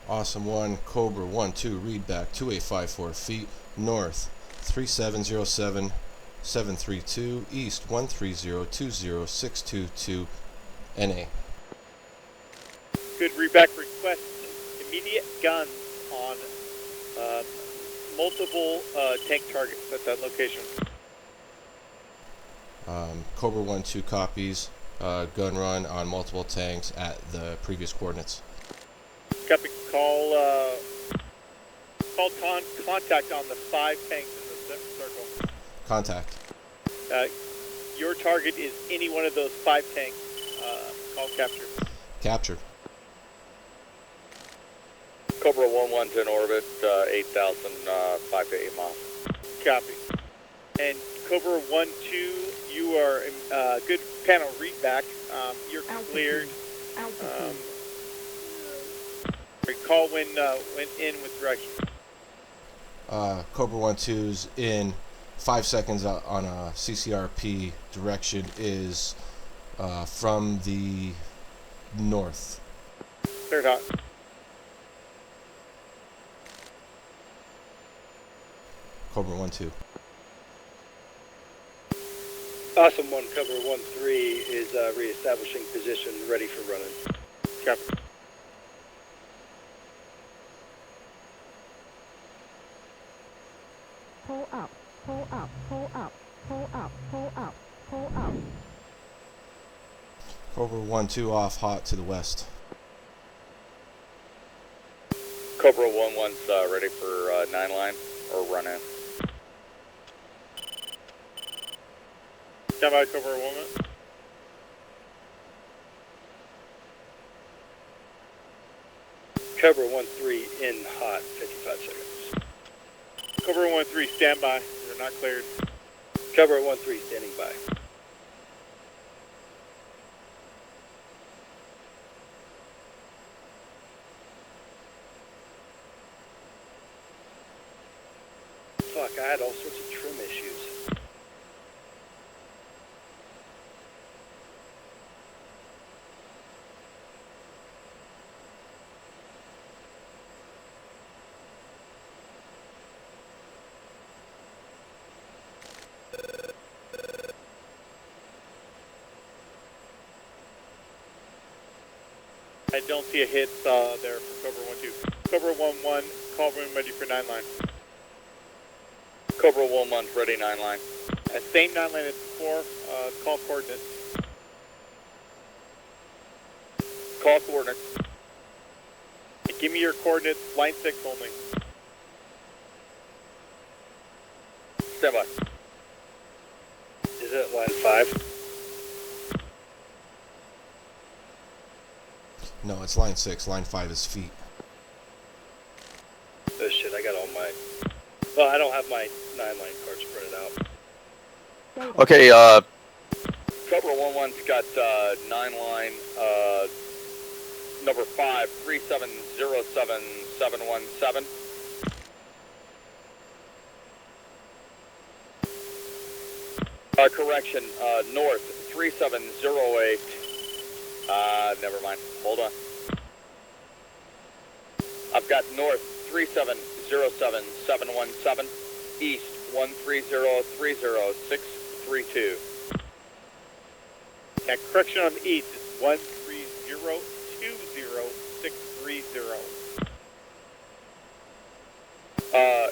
Awesome 1, Cobra 1-2, read back 2854 feet north, 3707-732 east, 130-20622 NA. Good readback request. Immediate guns on multiple tank targets at that location. Cobra 1-2 copies, gun run on multiple tanks at the previous coordinates. Copy. Call contact on the 5 tanks in the circle. Contact. Your target is any one of those 5 tanks. Call capture. Captured. Cobra 1-1's in orbit, 8,000, 5 to 8 miles. Copy. And Cobra 1-2, you are good panel readback. You're cleared. Recall when in with direction. Cobra 1-2's in 5 seconds on a CCRP. Direction is from the north. Cleared hot. Cobra 1-2. Awesome 1, Cobra 1-3 is reestablishing position, ready for running. Copy. Pull up, pull up, pull up, pull up, pull up, pull up. Cobra 1-2 off hot to the west. Cobra 1-1's ready for 9 line or run in. Stand by, Cobra 1. Cobra 1-3 in hot, 55 seconds. Cobra 1-3, stand by. You're not cleared. Cobra 1-3 standing by. Fuck, I had all sorts of trim issues. I don't see a hit there for Cobra 1-2. Cobra 1-1, call room ready for 9 line. Cobra 1-1's ready 9 line. Same 9 line as before, call coordinates. Call coordinates. Give me your coordinates, line 6 only. Stand by. Is it line 5? No, it's line 6. Line 5 is feet. Oh shit, I got all my... Well, I don't have my 9-line cards printed out. Okay, Cobra 1-1's got 9 line, number 5, 3707-717. Correction, north 3708. Never mind. Hold on. I've got north 37-07-717, east 130-30632. Yeah, correction on the east is 130-20630.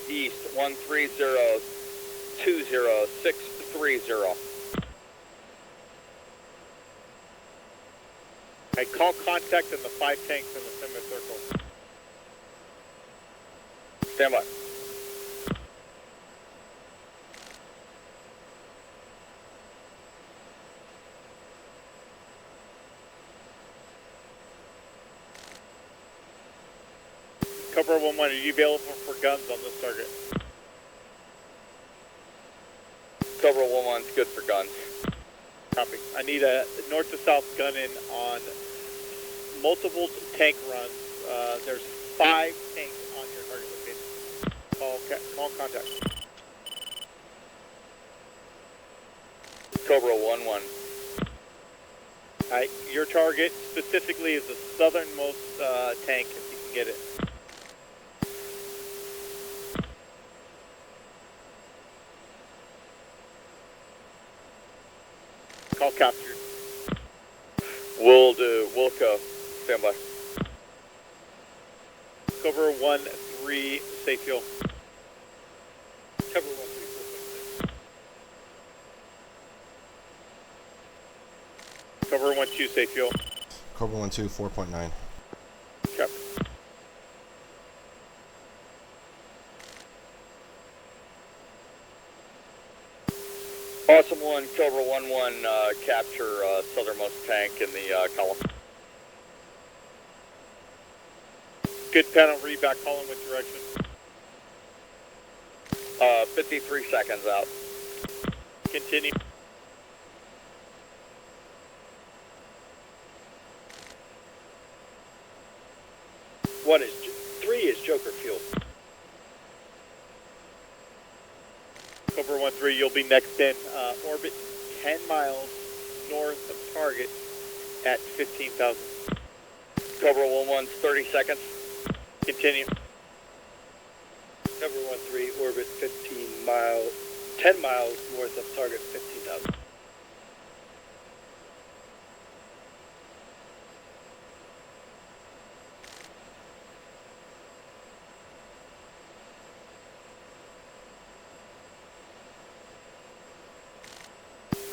East 130-20630. I call contact in the 5 tanks in the semicircle. Stand by. Cobra 1-1, are you available for guns on this target? Cobra 1-1's good for guns. Copy. I need a north to south gun in on multiple tank runs. There's 5 tanks on your target location. Call contact. Cobra 1-1. Alright, your target specifically is the southernmost tank, if you can get it. Call captured. Will do. Wilco. Stand by. Cover 1-3, safe fuel. Cover 1-3, 4.6. Cover 1-2, safe fuel. Cobra 1-2, 4.9. Copy. Awesome 1, Cobra 1-1, capture southernmost tank in the column. Good panel read back, calling with direction. 53 seconds out. Continue. Three is Joker fuel. Cobra 1-3, you'll be next in orbit 10 miles north of target at 15,000. Cobra 1-1's 30 seconds. Continue. Cover 1-3, orbit 10 miles north of target 15,000.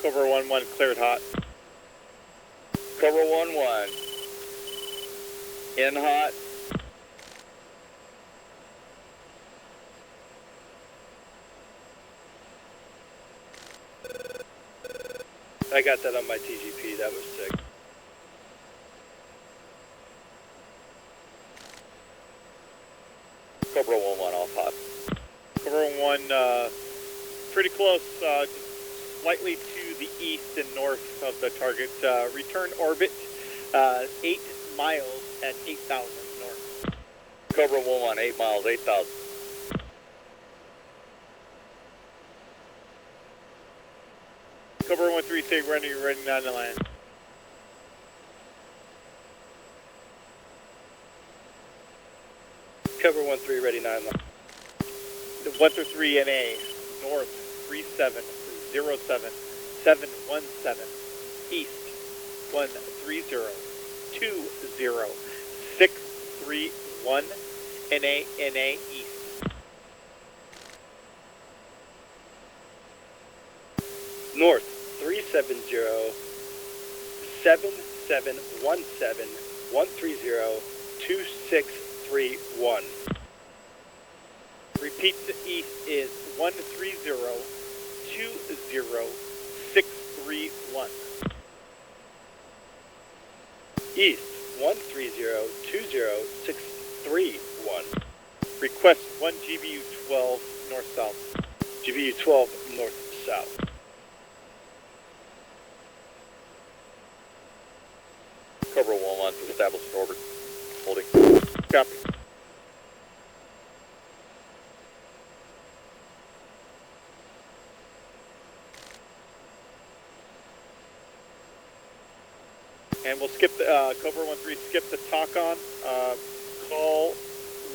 Cobra 1-1, cleared hot. Cobra 1-1. In hot. I got that on my TGP, that was sick. Cobra 1-1 off hot. Cobra 1, pretty close, just slightly to the east and north of the target. Return orbit 8 miles at 8,000 north. Cobra 1-1, 8 miles, 8,000. Cobra 1-3, stay ready, ready down the land. Cover 1-3, ready 9 line. 1-3 NA, north 37-07-717, east 130-20631, NA east. North 370-7717-130-20631. Repeat, the east is 130-20631. East 130-20631. Request 1 GBU-12 north-south. GBU-12 north-south. Cobra 1-1 to established orbit. Holding. Copy. And we'll skip the, Cobra 1-3, skip the talk on. Call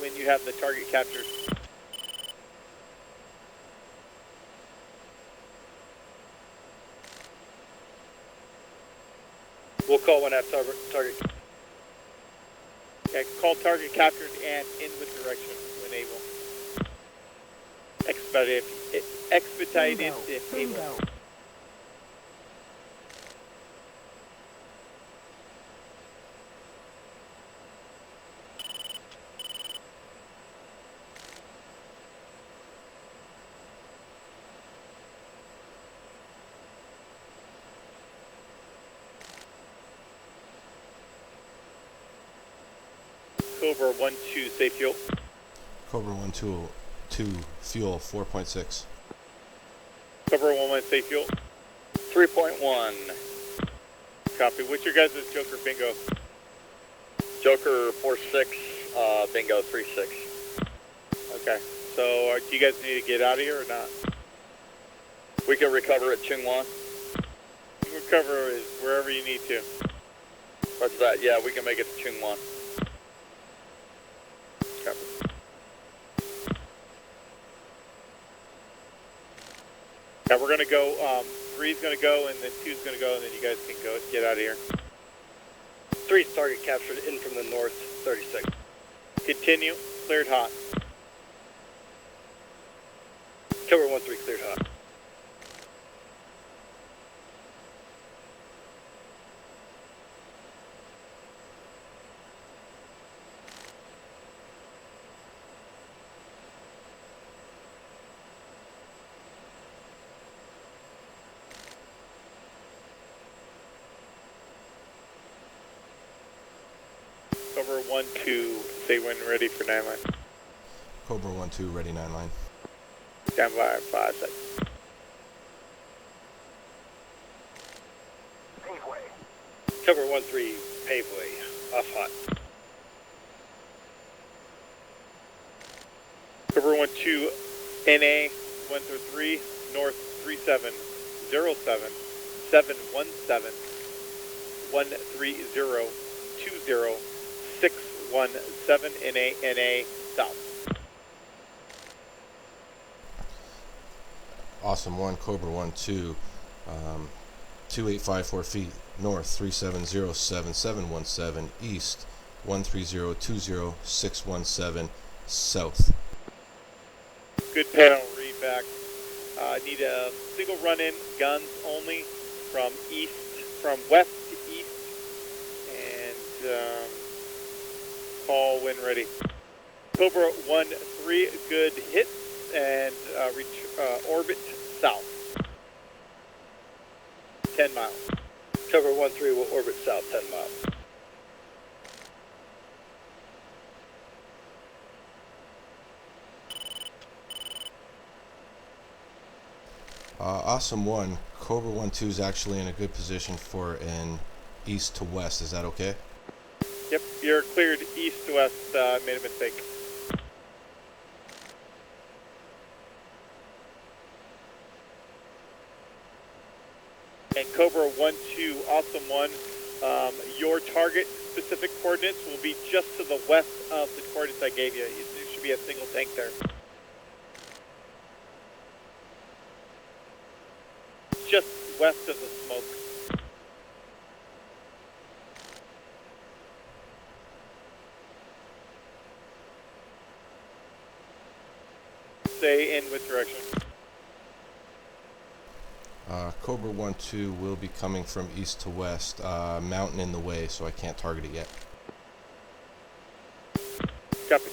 when you have the target captured. We'll call when I have target. Okay, call target captured and in with direction when able. Expedited if able. Bingo. Cobra 1-2, safe fuel. Cobra 1-2, fuel 4.6. Cobra 1-1, safe fuel. 3.1. Copy. What's your guys' Joker bingo? Joker 4-6, bingo 3-6. Okay. So do you guys need to get out of here or not? We can recover at Chungwan. Recover is wherever you need to. What's that? Yeah, we can make it to Chungwan. Copy. Yeah, we're gonna go. 3's gonna go, and then 2's gonna go, and then you guys can go get out of here. 3's target captured in from the north, 36. Continue. Cleared hot. Cobra 1-3 cleared hot. Cobra 1-2, stay when ready for 9 line. Cobra 1-2, ready 9 line. Stand by 5 seconds. Paveway. Cobra 1-3 paveway, off hot. Cobra 1-2, NA 1-3, north 37-07-717-130-20-617 NA south. Awesome 1, Cobra 1-2, 2854 feet, north 3707-717, east 130-20-617, south. Good panel read back. Need a single run-in, guns only, from west to east, and call when ready. Cobra 1-3, good hits, and orbit south. 10 miles. Cobra 1-3 will orbit south 10 miles. Awesome 1, Cobra 1-2 is actually in a good position for an east to west. Is that okay? Yep, you're cleared east to west. Made a mistake. And Cobra 1-2, awesome 1. Your target specific coordinates will be just to the west of the coordinates I gave you. There should be a single tank there. Just west of the smoke. Stay in with direction. Cobra 1-2 will be coming from east to west. Mountain in the way, so I can't target it yet. Copy.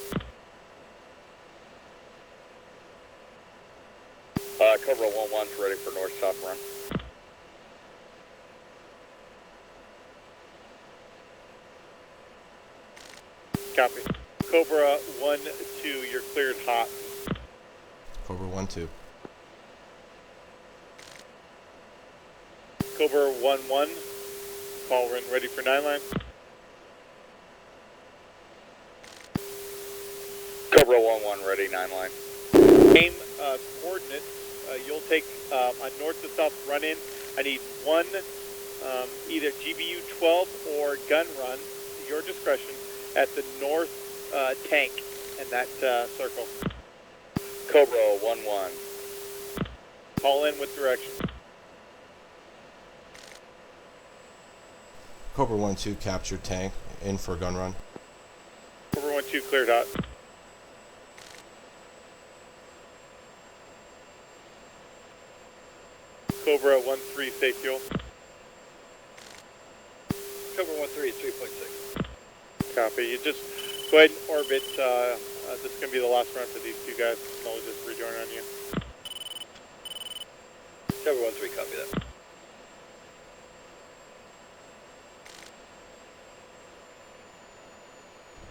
Cobra 1-1's ready for north-south run. Copy. Cobra 1-2, you're cleared hot. Cobra 1-2. Cobra 1-1, call when ready for 9 line. Cobra 1-1 ready, 9 line. Same coordinates. You'll take a north to south run in. I need one either GBU 12 or gun run, your discretion, at the north tank in that circle. Cobra 1-1. Call in with direction. Cobra 1-2 captured tank, in for gun run. Cobra 1-2 cleared hot. Cobra 1-3 safe fuel. Cobra 1-3 is 3.6. Copy. You just go ahead and orbit. This is going to be the last run for these two guys. I'll just rejoin on you. Cobra 1-3, copy that.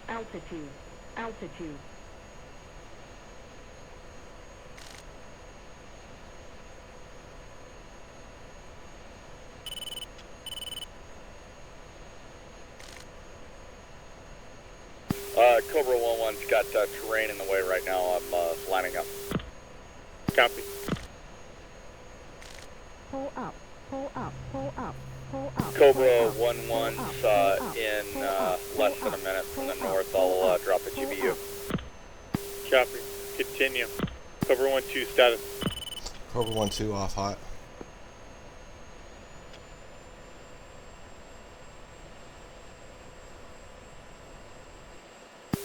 Altitude. Altitude. Cobra 1-1's got terrain in the way right now. I'm lining up. Copy. Pull up. Pull up. Pull up. Pull up. Cobra 1-1's in less than a minute from the north. I'll drop a GBU. Copy. Continue. Cobra 1-2 status. Cobra 1-2 off hot.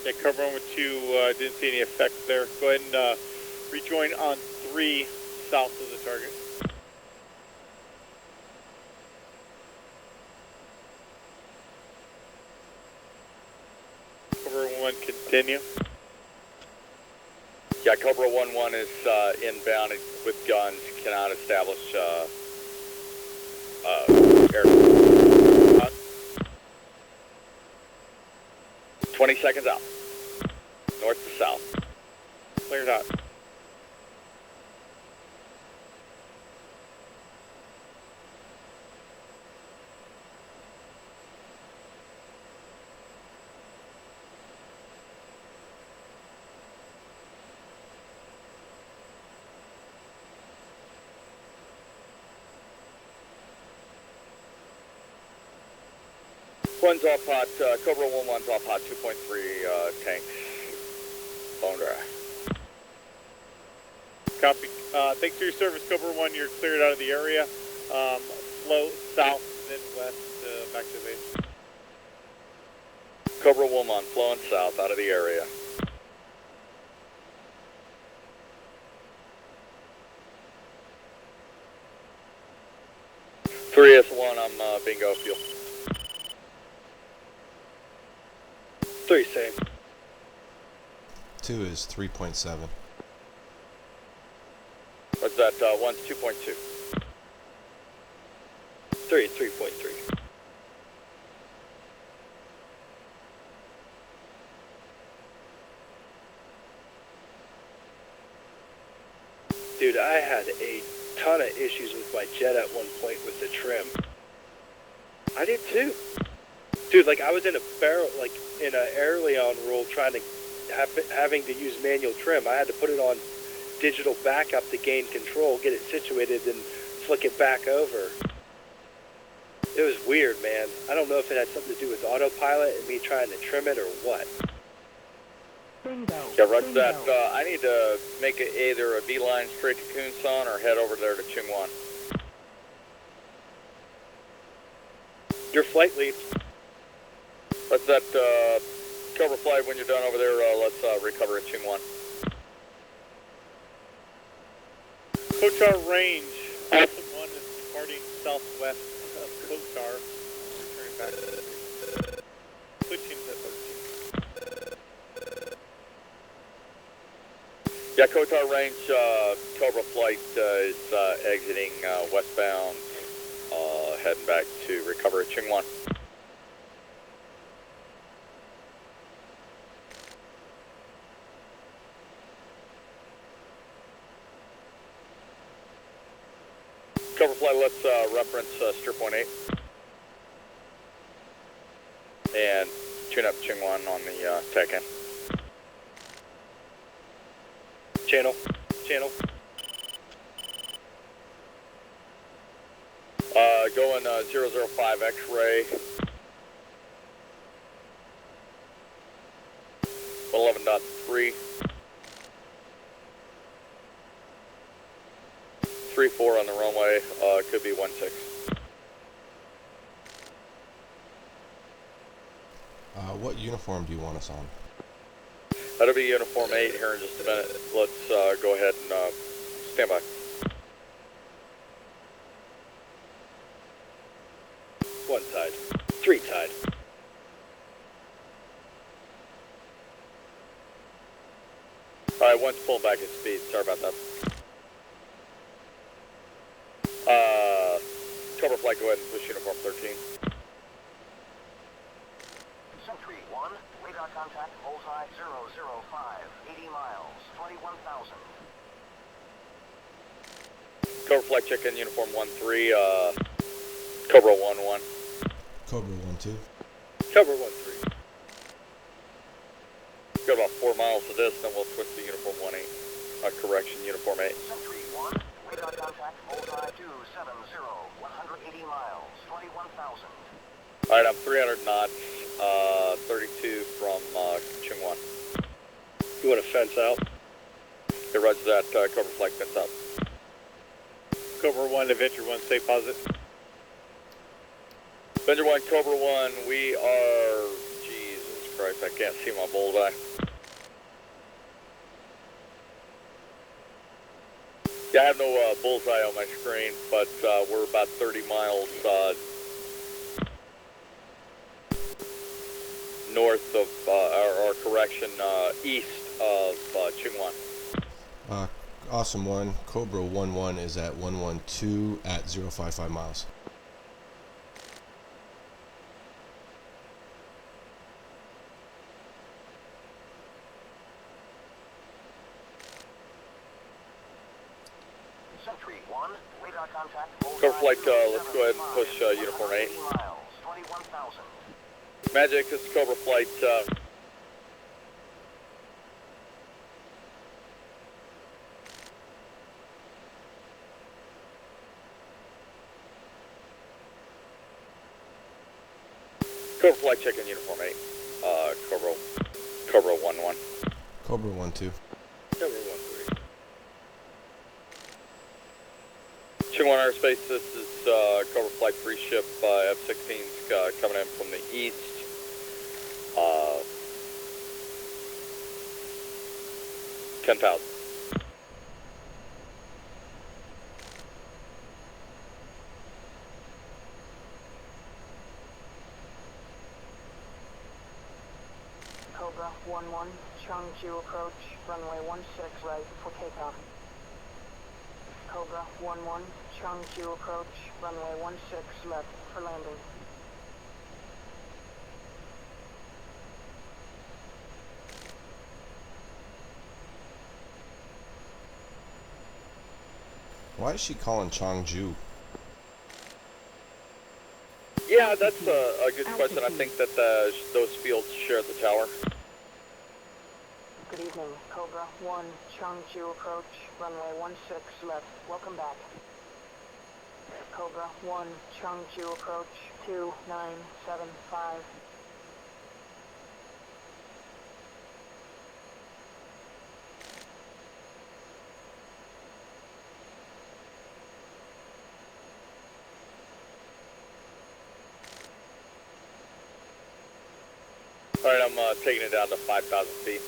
Yeah, Cobra 1-2 didn't see any effects there. Go ahead and rejoin on 3 south of the target. Cobra 1, continue. Yeah, Cobra 1-1 is inbound with guns. Cannot establish air. 20 seconds out. North to south. Cleared hot. One's off hot, Cobra 1-1's off hot, 2.3 tanks. Bone dry. Copy. Thanks for your service, Cobra 1. You're cleared out of the area. Flow south, then west, back to base. Cobra 1-1 flowing south out of the area. Three S1, I'm bingo fuel. 3, same. 2 is 3.7. What's that? 1's 2.2. 3, 3.3. Dude, I had a ton of issues with my jet at one point with the trim. I did too. Dude, like I was in a barrel, like in an airleon roll trying to having to use manual trim. I had to put it on digital backup to gain control, get it situated, and flick it back over. It was weird, man. I don't know if it had something to do with autopilot and me trying to trim it or what. Bingo. Yeah, roger that. I need to make either a beeline straight to Kunsan or head over there to Chungwan. Your flight lead. What's that? Cobra flight, when you're done over there, let's recover at Chungwan. Kotar range. Alpha 1 is departing southwest of Kotar. Returning back. Switching to 13. Yeah, Kotar range, Cobra flight is exiting westbound, heading back to recover at Chungwan. Cover flight, let's reference strip 18 and tune up Chungwan on the tech end. Channel. Going 005 X-ray. 11.3. 3-4 on the runway, could be 1-6. What uniform do you want us on? That'll be uniform 8 here in just a minute. Let's go ahead and stand by. One tide. 3 tide. Alright, one's pulling back at speed. Sorry about that. Cover flight, go ahead and push uniform 13. Sentry 1, radar contact, bullseye 005, 80 miles, 21,000. Cover flight, check in uniform 1-3, Cobra 1-1. Cobra 1-2. Cover 1-3. Got about 4 miles to this, then we'll switch to uniform 1-8. Correction, uniform 8. Sentry 1, radar contact, bullseye 270, 180 miles, 21,000. Alright, I'm 300 knots, 32 from Chungwan. You want to fence out? Okay, roger that, cover flight, fence up. Cobra 1 to Venture 1, stay positive. Venture 1, Cobra 1, we are... Jesus Christ, I can't see my bullseye. Yeah, I have no bullseye on my screen, but we're about 30 miles north of, or correction, east of Chungwan. Awesome 1. Cobra 1-1 is at 112 at 055 miles. Sentry 1, radar contact, Cover flight, let's go ahead and push uniform 8. miles, 21,000. Magic, this is Cobra flight, Cobra flight, check in uniform 8, Cobra 1-1. Cobra 1-2. Cover 1-3. Chungwan Airspace, this is Cobra Flight 3 ship, F-16's coming in from the east. 10,000. Cobra 1-1, Changju approach, runway 16 right for takeoff. Cobra 1-1, Changju approach, runway 16 left for landing. Why is she calling Changju? Yeah, that's a good question. I think that those fields share the tower. Good evening, Cobra 1, Changju approach, runway 16 left. Welcome back. Cobra 1, Changju approach, 2975. Alright, I'm taking it down to 5,000 feet.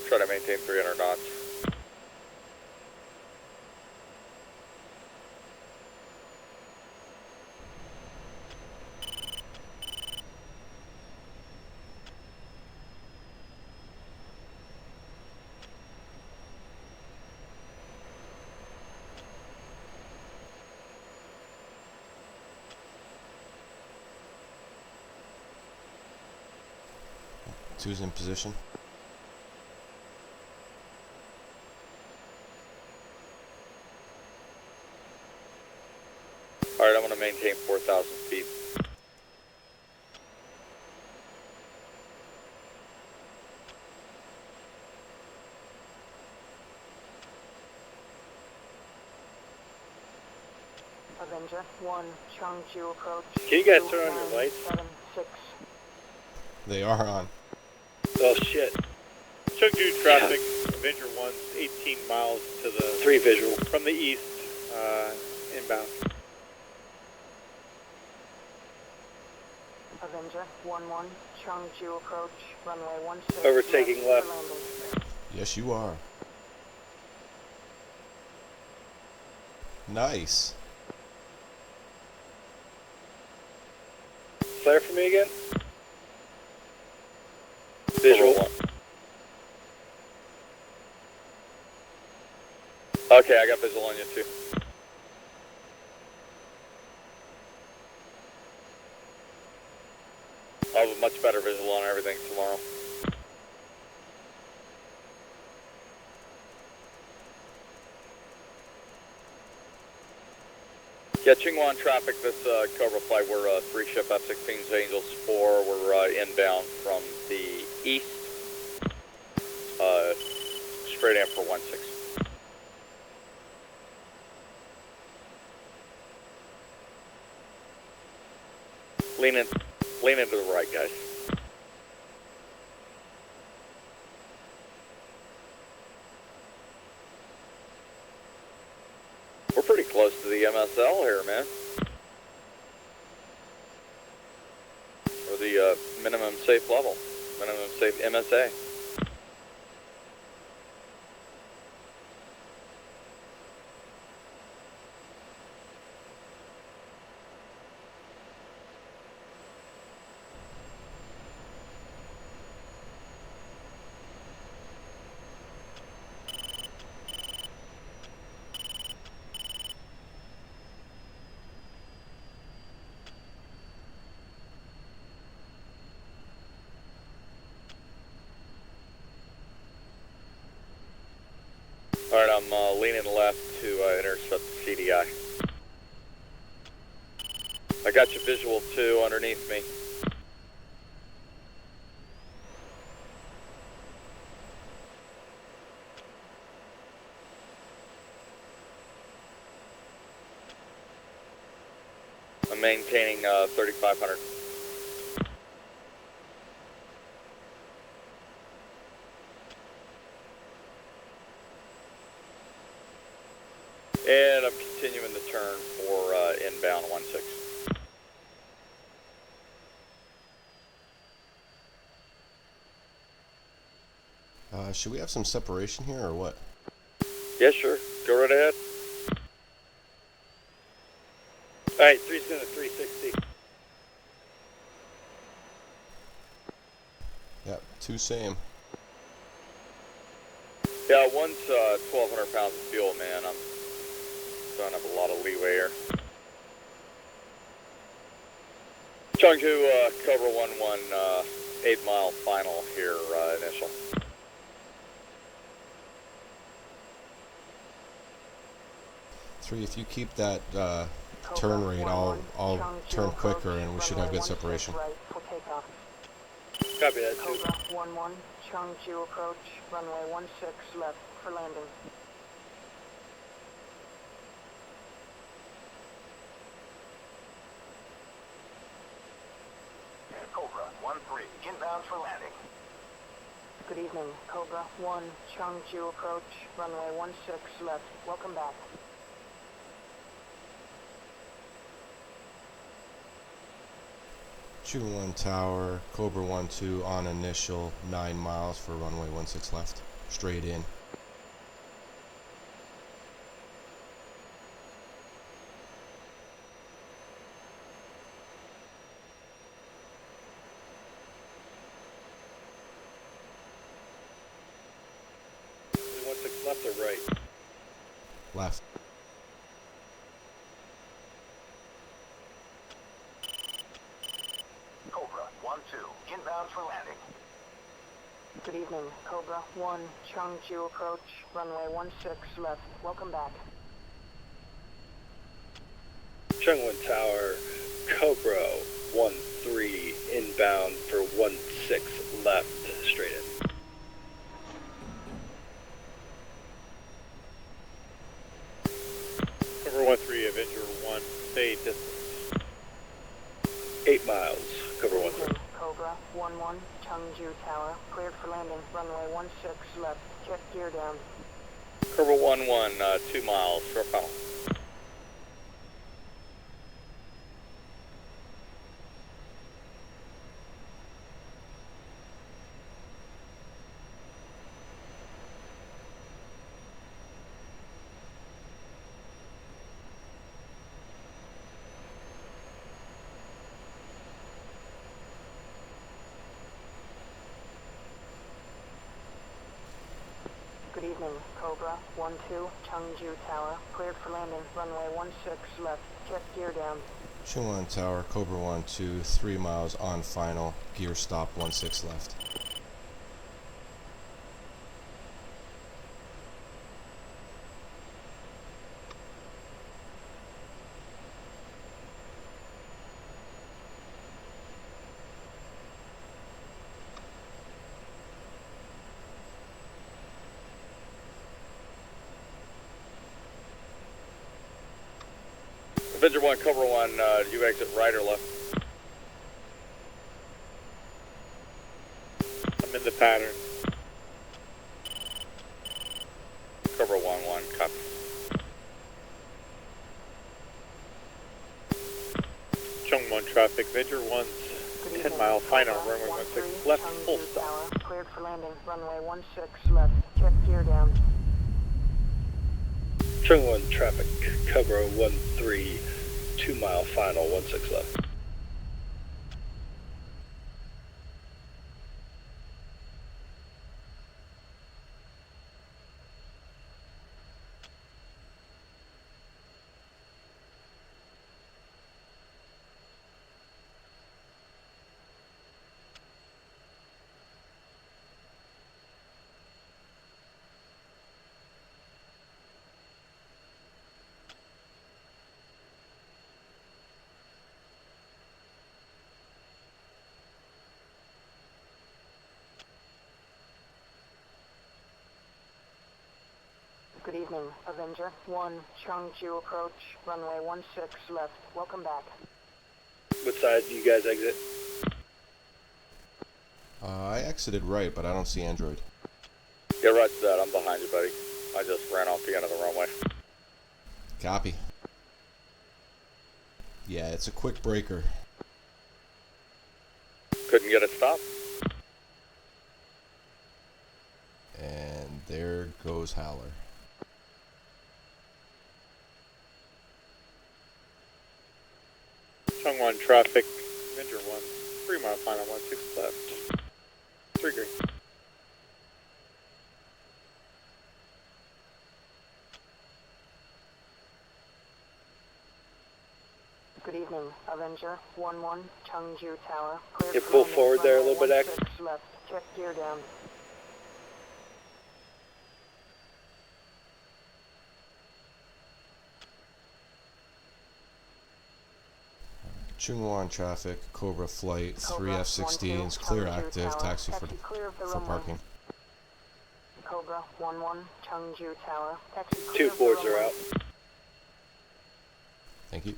Try to maintain 300 knots. Two's in position. Alright, I'm going to maintain 4,000 feet. Avenger 1, Changju approach. Can you guys turn on your lights? 29776. They are on. Oh shit. Chengdu traffic, Avenger 1's 18 miles to the 3 visual. from the east, inbound. Avenger 1-1, Changju approach, runway 16. Overtaking left. for landing. Yes, you are. Nice. Flare for me again? Visual. Okay, I got visual on you too. I'll have a much better visual on everything tomorrow. Yeah, Qinghua traffic, this Cobra flight, we're 3 ship F-16s, Angels 4, we're inbound from the east, straight in for 16. Lean into the right, guys. We're pretty close to the MSL here, man. Or the minimum safe level, minimum safe MSA. Alright, I'm leaning left to intercept the CDI. I got your visual too underneath me. I'm maintaining 3,500. And I'm continuing the turn for inbound 16. Should we have some separation here or what? Yeah, sure. Go right ahead. Alright, 3 center 360. Yep, 2 same. Yeah, one's 1,200 pounds of fuel, man. I'm don't have a lot of leeway here. Chengdu, Cobra 1-1, 8 mile final here, initial. Three, if you keep that turn rate, I'll turn quicker and we should have good separation. Right for takeoff. Copy that, too. Cobra 1-1, Changju approach, runway 16 left for landing. Cobra 1-3, inbound for landing. Good evening, Cobra 1, Changju approach, runway 16 left. Welcome back. Shooting 1 tower, Cobra 1-2 on initial, 9 miles for runway 16 left, straight in. Left or right? Left. Cobra 1-2, inbound for landing. Good evening, Cobra 1, Changju approach, runway 16 left. Welcome back. Chungwon Tower, Cobra 1-3, inbound for 16 left, straight in. Cobra 1-3, Avenger 1, stay 8 miles, cover 13. Cobra 11, Chengju Tower, cleared for landing, runway 16 left, check gear down. Cobra 11, 2 miles, short final. Good evening, Cobra 12, Chengju Tower, cleared for landing, runway 16 left, check gear down. Chungwan Tower, Cobra 1-2, 3 miles on final, gear stop 16 left. Avenger 1, Cobra 1, do you exit right or left? I'm in the pattern. Cobra 1-1, copy. Chungwon traffic, Avenger 1's Good 10 evening, mile final, Cobra runway 16 13, left, full Chengju stop. Tower, cleared for landing, runway 16 left, check gear down. Chungwon traffic, cover 13, 2 mile final, 16 left. Good evening, Avenger 1, Chengju approach, runway 16 left, welcome back. What side do you guys exit? I exited right, but I don't see Android. Get right to that, I'm behind you, buddy. I just ran off the end of the runway. Copy. Yeah, it's a quick breaker. Couldn't get it stopped. And there goes Howler. Chungwon traffic, Avenger 1, 3 mile final, 16 left. 3 green. Good evening, Avenger 11, Chengju Tower, cleared You for pull landing, forward there a runway little bit, X. 16 left, check gear down. Chungwan traffic, Cobra flight, 3 Cobra F-16s, 12, clear Chengju active, Tower, taxi for clear of the for runway. parking. Cobra 11, Chengju Tower, taxi clear 2 of the boards are runway. out. Thank you.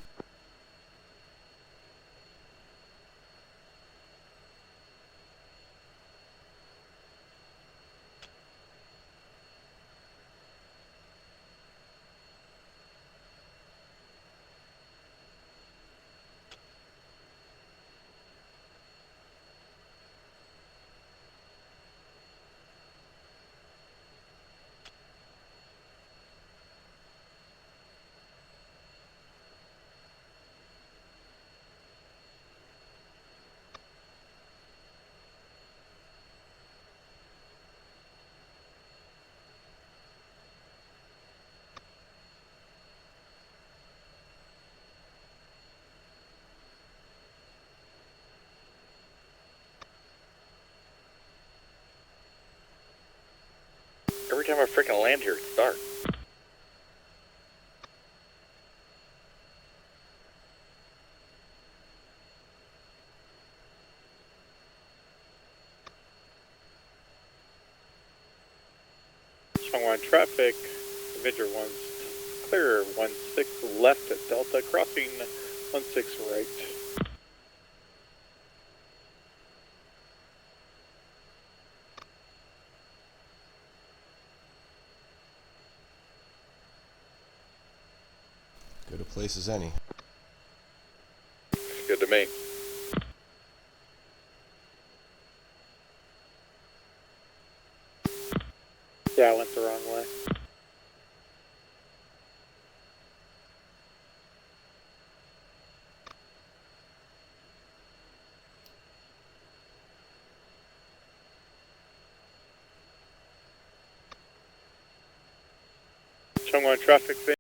Every time I freaking land here, it's dark. Chungwon traffic, Avenger 1's clear, 16 left at Delta, crossing 16 right. place as any. Good to me. Yeah, I went the wrong way. Chongwon traffic.